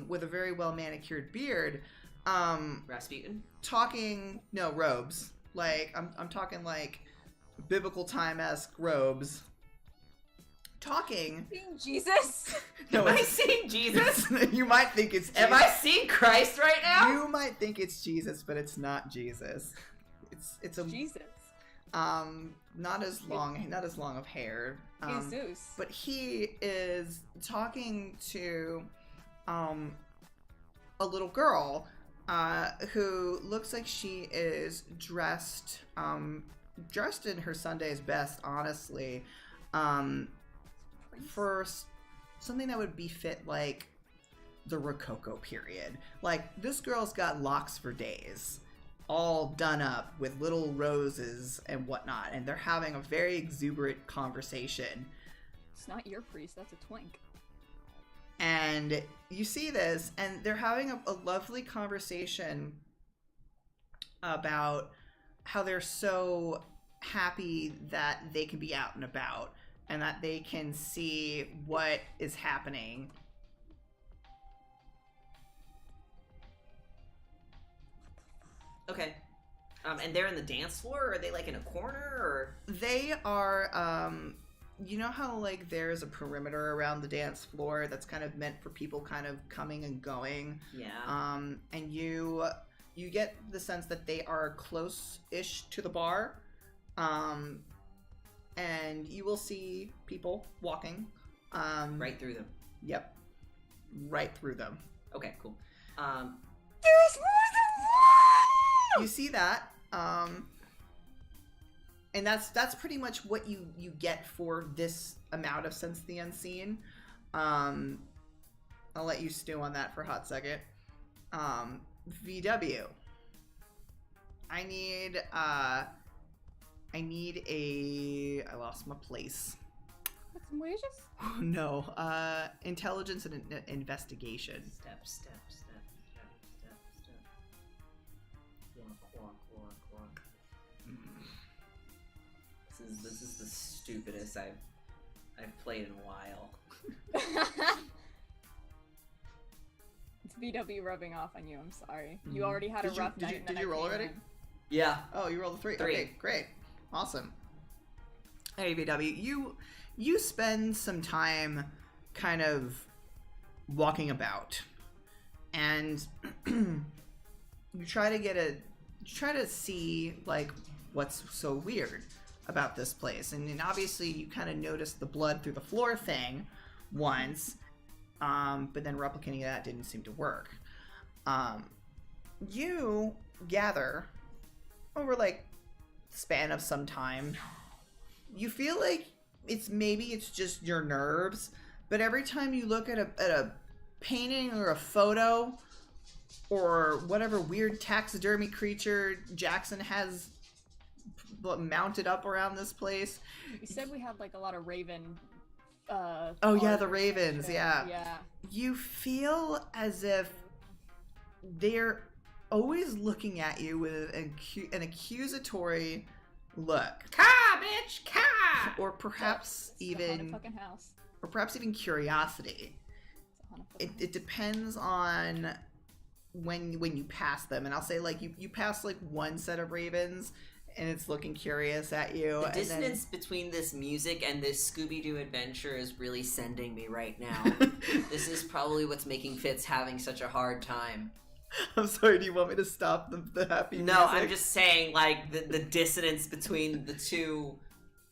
[SPEAKER 2] with a very well manicured beard.
[SPEAKER 3] Rasputin?
[SPEAKER 2] Robes. Like I'm talking like biblical time-esque robes. Talking.
[SPEAKER 1] Seeing Jesus?
[SPEAKER 3] No, am I seeing Jesus?
[SPEAKER 2] You might think it's Jesus.
[SPEAKER 3] Am I seeing Christ right now?
[SPEAKER 2] You might think it's Jesus, but it's not Jesus. It's a
[SPEAKER 1] Jesus.
[SPEAKER 2] Not as long of hair.
[SPEAKER 1] Jesus.
[SPEAKER 2] But he is talking to a little girl who looks like she is dressed in her Sunday's best, honestly. For something that would befit like the Rococo period. Like, this girl's got locks for days, all done up with little roses and whatnot, and they're having a very exuberant conversation.
[SPEAKER 1] It's not your priest, that's a twink.
[SPEAKER 2] And you see this, and they're having a lovely conversation about how they're so happy that they can be out and about and that they can see what is happening.
[SPEAKER 3] Okay. And they're in the dance floor, or are they like in a corner, or?
[SPEAKER 2] They are, you know how like there's a perimeter around the dance floor that's kind of meant for people kind of coming and going?
[SPEAKER 3] Yeah.
[SPEAKER 2] And you get the sense that they are close-ish to the bar. And you will see people walking.
[SPEAKER 3] Right through them.
[SPEAKER 2] Yep. Right through them.
[SPEAKER 3] Okay, cool.
[SPEAKER 1] There's more than one!
[SPEAKER 2] You see that. And that's pretty much what you get for this amount of Sense the Unseen. I'll let you stew on that for a hot second. VW. I lost my place.
[SPEAKER 1] What's some wages?
[SPEAKER 2] No. Intelligence and investigation.
[SPEAKER 3] Step. Walk. This is the stupidest I've played in a while.
[SPEAKER 1] It's VW rubbing off on you, I'm sorry. You already had a rough night.
[SPEAKER 2] Did you roll already?
[SPEAKER 3] Yeah.
[SPEAKER 2] Oh, you rolled a 3.
[SPEAKER 3] 3.
[SPEAKER 2] Okay, great. Awesome. Hey, VW, you spend some time kind of walking about, and you try to see like what's so weird about this place, and then obviously you kind of notice the blood through the floor thing once, but then replicating that didn't seem to work. You gather over like the span of some time. You feel like it's just your nerves, but every time you look at a painting or a photo or whatever weird taxidermy creature Jackson has mounted up around this place.
[SPEAKER 1] You said we had like a lot of raven.
[SPEAKER 2] Oh yeah, the ravens. Yeah.
[SPEAKER 1] Yeah.
[SPEAKER 2] You feel as if they're always looking at you with an accusatory look.
[SPEAKER 3] Ka, bitch, ka!
[SPEAKER 2] Or perhaps even
[SPEAKER 1] fucking house.
[SPEAKER 2] Or perhaps even curiosity. It depends on when you pass them, and I'll say like you pass like one set of ravens and it's looking curious at you.
[SPEAKER 4] The dissonance between this music and this Scooby-Doo adventure is really sending me right now. This is probably what's making Fitz having such a hard time.
[SPEAKER 2] I'm sorry, do you want me to stop the happy music?
[SPEAKER 4] No, I'm just saying, like, the dissonance between the two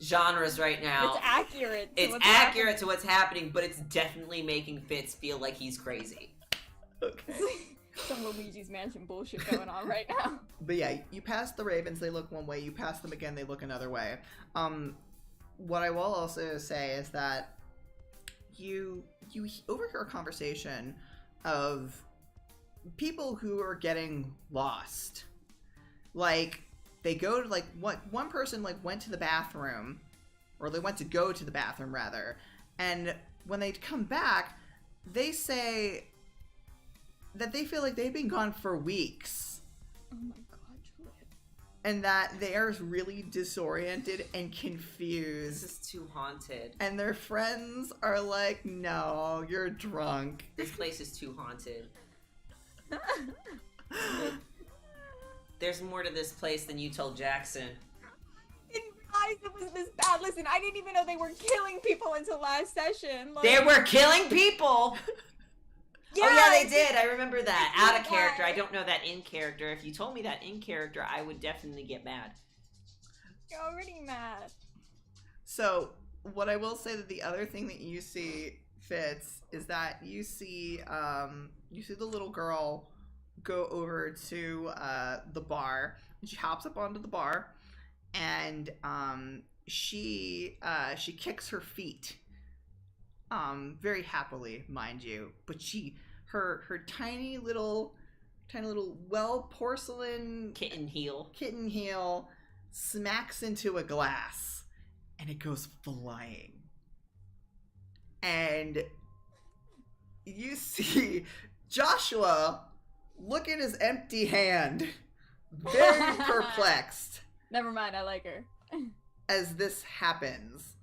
[SPEAKER 4] genres right now.
[SPEAKER 1] It's accurate.
[SPEAKER 4] It's accurate to what's happening, but it's definitely making Fitz feel like he's crazy.
[SPEAKER 2] Okay.
[SPEAKER 1] Some Luigi's Mansion bullshit going on right now.
[SPEAKER 2] But yeah, you pass the ravens, they look one way. You pass them again, they look another way. What I will also say is that you overhear a conversation of people who are getting lost. Like, they go to, like, one person, like, went to the bathroom, or they went to go to the bathroom, rather, and when they come back, they say that they feel like they've been gone for weeks.
[SPEAKER 1] Oh my god, Juliet.
[SPEAKER 2] And that they are really disoriented and confused.
[SPEAKER 4] This is too haunted.
[SPEAKER 2] And their friends are like, no, you're drunk.
[SPEAKER 4] This place is too haunted. There's more to this place than you told Jackson.
[SPEAKER 1] I didn't realize it was this bad. Listen, I didn't even know they were killing people until last session. Like,
[SPEAKER 4] They were killing people!
[SPEAKER 1] yeah,
[SPEAKER 4] Oh yeah, they did. I remember that. Out of
[SPEAKER 1] Yeah.
[SPEAKER 4] character. I don't know that in character. If you told me that in character, I would definitely get mad.
[SPEAKER 1] You're already mad.
[SPEAKER 2] So, what I will say that the other thing that you see, Fitz, is that you see the little girl go over to the bar, and she hops up onto the bar, and she kicks her feet, very happily, mind you, but her tiny little well porcelain
[SPEAKER 4] Kitten
[SPEAKER 2] heel smacks into a glass, and it goes flying. And you see Joshua look at his empty hand, very perplexed
[SPEAKER 1] Never mind, I like her.
[SPEAKER 2] as this happens.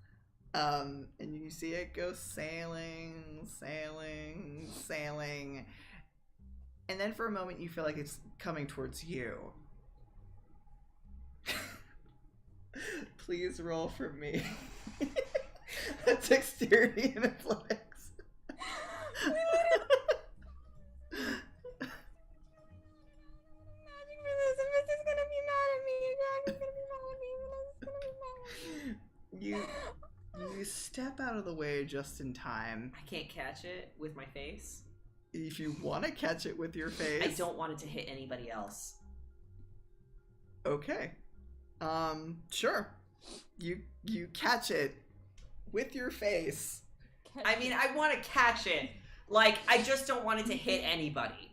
[SPEAKER 2] And you see it go sailing, sailing, sailing. And then for a moment you feel like it's coming towards you. Please roll for me. A dexterity and athletics. You step out of the way just in time.
[SPEAKER 4] I can't catch it with my face.
[SPEAKER 2] If you want to catch it with your face.
[SPEAKER 4] I don't want it to hit anybody else.
[SPEAKER 2] Okay. Sure. You catch it with your face.
[SPEAKER 4] I mean, I want to catch it. Like, I just don't want it to hit anybody.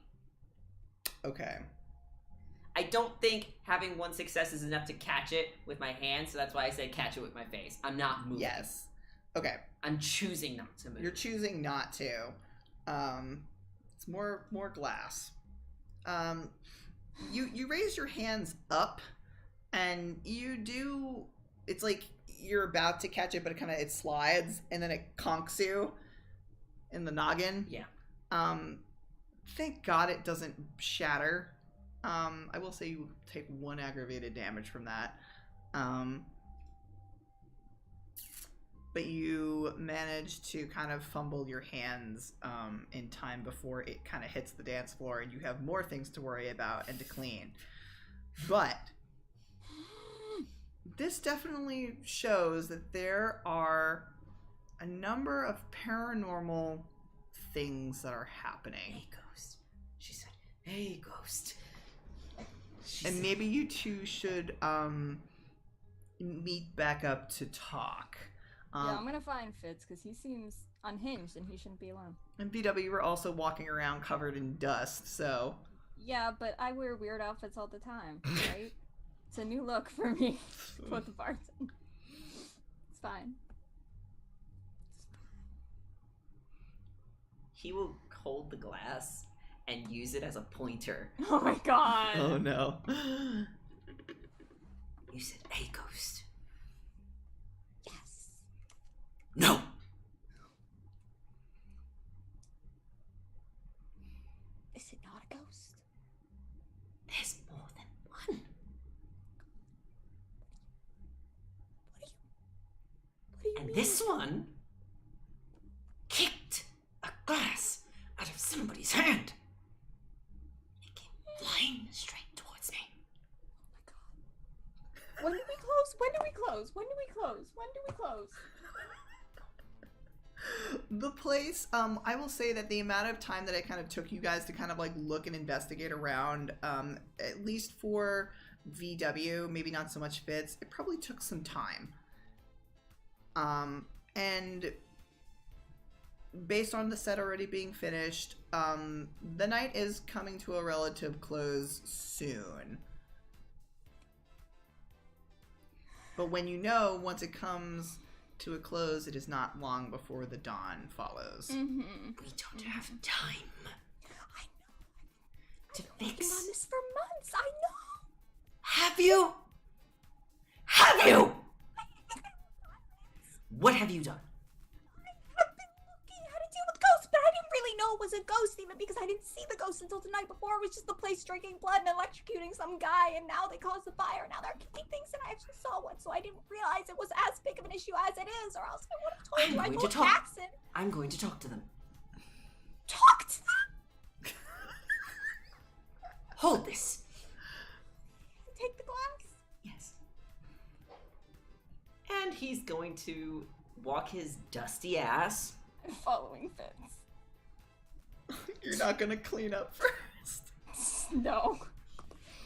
[SPEAKER 2] Okay.
[SPEAKER 4] I don't think having one success is enough to catch it with my hand, so that's why I said catch it with my face. I'm not moving.
[SPEAKER 2] Yes. Okay.
[SPEAKER 4] I'm choosing not to move.
[SPEAKER 2] You're choosing not to. It's more glass. You raise your hands up, and you do. It's like you're about to catch it, but it slides, and then it conks you in the noggin.
[SPEAKER 4] Yeah.
[SPEAKER 2] Thank God it doesn't shatter. I will say you take 1 aggravated damage from that. but you manage to kind of fumble your hands in time before it kind of hits the dance floor, and you have more things to worry about and to clean. But this definitely shows that there are a number of paranormal things that are happening.
[SPEAKER 4] Hey, ghost. She said, hey, ghost.
[SPEAKER 2] And maybe you two should meet back up to talk.
[SPEAKER 1] Yeah, I'm gonna find Fitz because he seems unhinged and he shouldn't be alone.
[SPEAKER 2] And BW were also walking around covered in dust, so...
[SPEAKER 1] Yeah, but I wear weird outfits all the time, right? It's a new look for me. Put the parts in. It's fine.
[SPEAKER 3] He will hold the glass and use it as a pointer.
[SPEAKER 1] Oh my god.
[SPEAKER 2] Oh no.
[SPEAKER 4] You said, hey, ghost.
[SPEAKER 1] Yes.
[SPEAKER 4] No!
[SPEAKER 1] Is it not a ghost?
[SPEAKER 4] There's more than one.
[SPEAKER 1] What do you
[SPEAKER 4] And
[SPEAKER 1] mean?
[SPEAKER 4] this one kicked a glass out of somebody's hand. It came flying straight towards me.
[SPEAKER 1] When do we close? When do we close? When do we close? When do we close?
[SPEAKER 2] The place, I will say that the amount of time that it kind of took you guys to kind of like look and investigate around, at least for VW, maybe not so much Fitz, it probably took some time. And based on the set already being finished, the night is coming to a relative close soon. But when you know, once it comes to a close, it is not long before the dawn follows.
[SPEAKER 1] Mm-hmm.
[SPEAKER 4] We don't have time
[SPEAKER 1] I know.
[SPEAKER 4] to
[SPEAKER 1] I've been working
[SPEAKER 4] fix.
[SPEAKER 1] on this for months. I know.
[SPEAKER 4] Have you? Have you? What have you done?
[SPEAKER 1] I've been looking how to deal with ghosts, but I didn't really know it was a ghost even because I didn't see the ghost until the night before. It was just the place drinking blood and electrocuting some guy, and now they caused the fire. Now they're killing things, and I actually saw one, so I didn't realize it was as big of an issue as it is, or else I would have told
[SPEAKER 4] I'm
[SPEAKER 1] you. I
[SPEAKER 4] going
[SPEAKER 1] told
[SPEAKER 4] to talk.
[SPEAKER 1] Jackson.
[SPEAKER 4] I'm going to talk to them.
[SPEAKER 1] Talk to them.
[SPEAKER 4] Hold this.
[SPEAKER 1] Take the glass.
[SPEAKER 4] Yes.
[SPEAKER 3] And he's going to walk his dusty ass.
[SPEAKER 1] I'm following Fitz.
[SPEAKER 2] You're not gonna clean up first.
[SPEAKER 1] No.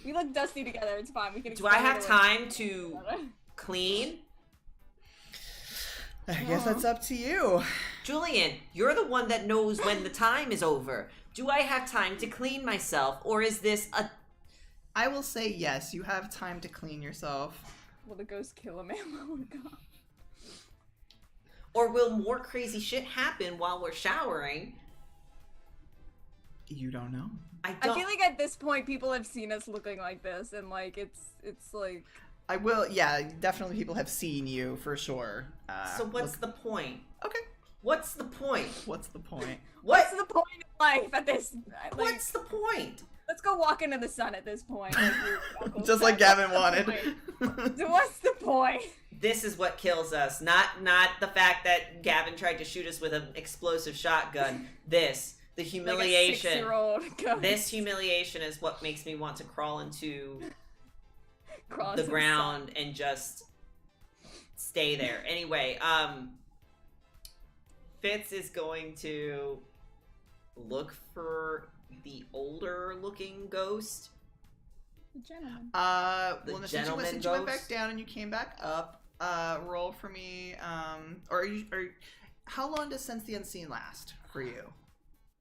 [SPEAKER 1] We look dusty together. It's fine. We can.
[SPEAKER 3] Do I
[SPEAKER 1] explain
[SPEAKER 3] have
[SPEAKER 1] it
[SPEAKER 3] time to
[SPEAKER 1] away.
[SPEAKER 3] clean?
[SPEAKER 2] I guess that's up to you.
[SPEAKER 3] Julian, you're the one that knows when the time is over. Do I have time to clean myself, or is this a...
[SPEAKER 2] I will say yes, you have time to clean yourself.
[SPEAKER 1] Will the ghost kill a man while we're gone?
[SPEAKER 3] Or will more crazy shit happen while we're showering?
[SPEAKER 2] You don't know.
[SPEAKER 3] I
[SPEAKER 1] I
[SPEAKER 3] don't...
[SPEAKER 1] feel like at this point people have seen us looking like this, and like it's like.
[SPEAKER 2] I will, yeah, definitely people have seen you, for sure.
[SPEAKER 3] So what's the point?
[SPEAKER 2] Okay.
[SPEAKER 3] What's the point?
[SPEAKER 2] What's the point?
[SPEAKER 1] What's the point of life at this? Like,
[SPEAKER 3] What's the point?
[SPEAKER 1] let's go walk into the sun at this point. Like,
[SPEAKER 2] Just like Gavin
[SPEAKER 1] What's the
[SPEAKER 2] wanted.
[SPEAKER 1] point? So what's the point?
[SPEAKER 3] This is what kills us. Not the fact that Gavin tried to shoot us with an explosive shotgun. The humiliation.
[SPEAKER 1] Like a 6-year-old ghost.
[SPEAKER 3] This humiliation is what makes me want to crawl into
[SPEAKER 1] Cross
[SPEAKER 3] the
[SPEAKER 1] and
[SPEAKER 3] ground and just stay there. Anyway, Fitz is going to look for the older looking ghost.
[SPEAKER 1] sun. Gentlemen.
[SPEAKER 2] Well,
[SPEAKER 3] The
[SPEAKER 2] since
[SPEAKER 3] gentleman
[SPEAKER 2] you went
[SPEAKER 3] ghost?
[SPEAKER 2] back down and you came back up, roll for me, how long does Sense the Unseen last for you?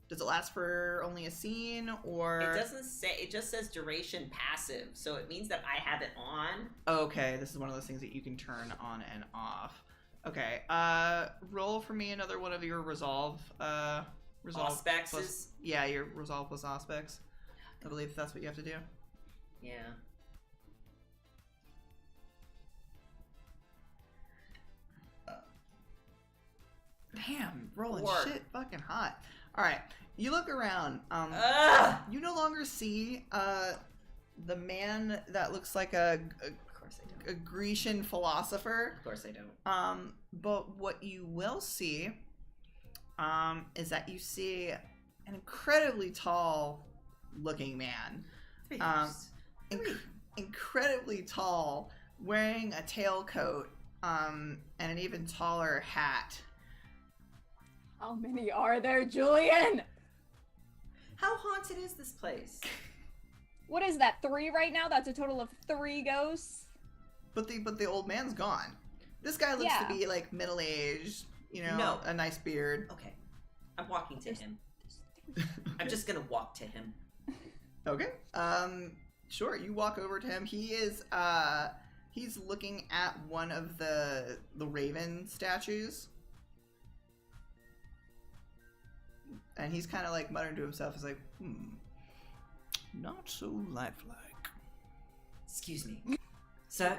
[SPEAKER 2] Does it last for only a scene, or?
[SPEAKER 3] It doesn't say, it just says duration passive, so it means that I have it on.
[SPEAKER 2] Okay, this is one of those things that you can turn on and off. Okay, roll for me another one of your resolve,
[SPEAKER 3] Auspex
[SPEAKER 2] plus,
[SPEAKER 3] is...
[SPEAKER 2] yeah, your resolve plus Auspex. I believe that's what you have to do.
[SPEAKER 3] Yeah.
[SPEAKER 2] Damn, rolling
[SPEAKER 3] Four.
[SPEAKER 2] shit fucking hot. Alright, you look around,
[SPEAKER 3] Ugh!
[SPEAKER 2] you no longer see, the man that looks like a
[SPEAKER 3] course I
[SPEAKER 2] a
[SPEAKER 3] don't.
[SPEAKER 2] Grecian philosopher.
[SPEAKER 3] Of course I don't.
[SPEAKER 2] But what you will see is that you see an incredibly tall looking man. Incredibly tall, wearing a tailcoat and an even taller hat.
[SPEAKER 1] How many are there, Julian?
[SPEAKER 3] How haunted is this place?
[SPEAKER 1] What is that, 3 right now? That's a total of 3 ghosts?
[SPEAKER 2] But the old man's gone. This guy looks to be like middle-aged, you know, a nice beard.
[SPEAKER 3] Okay. I'm walking to him. I'm just gonna walk to him.
[SPEAKER 2] Okay. Sure, you walk over to him. He is he's looking at one of the raven statues. And he's kind of like muttering to himself. He's like, not so lifelike.
[SPEAKER 3] Excuse me. Sir,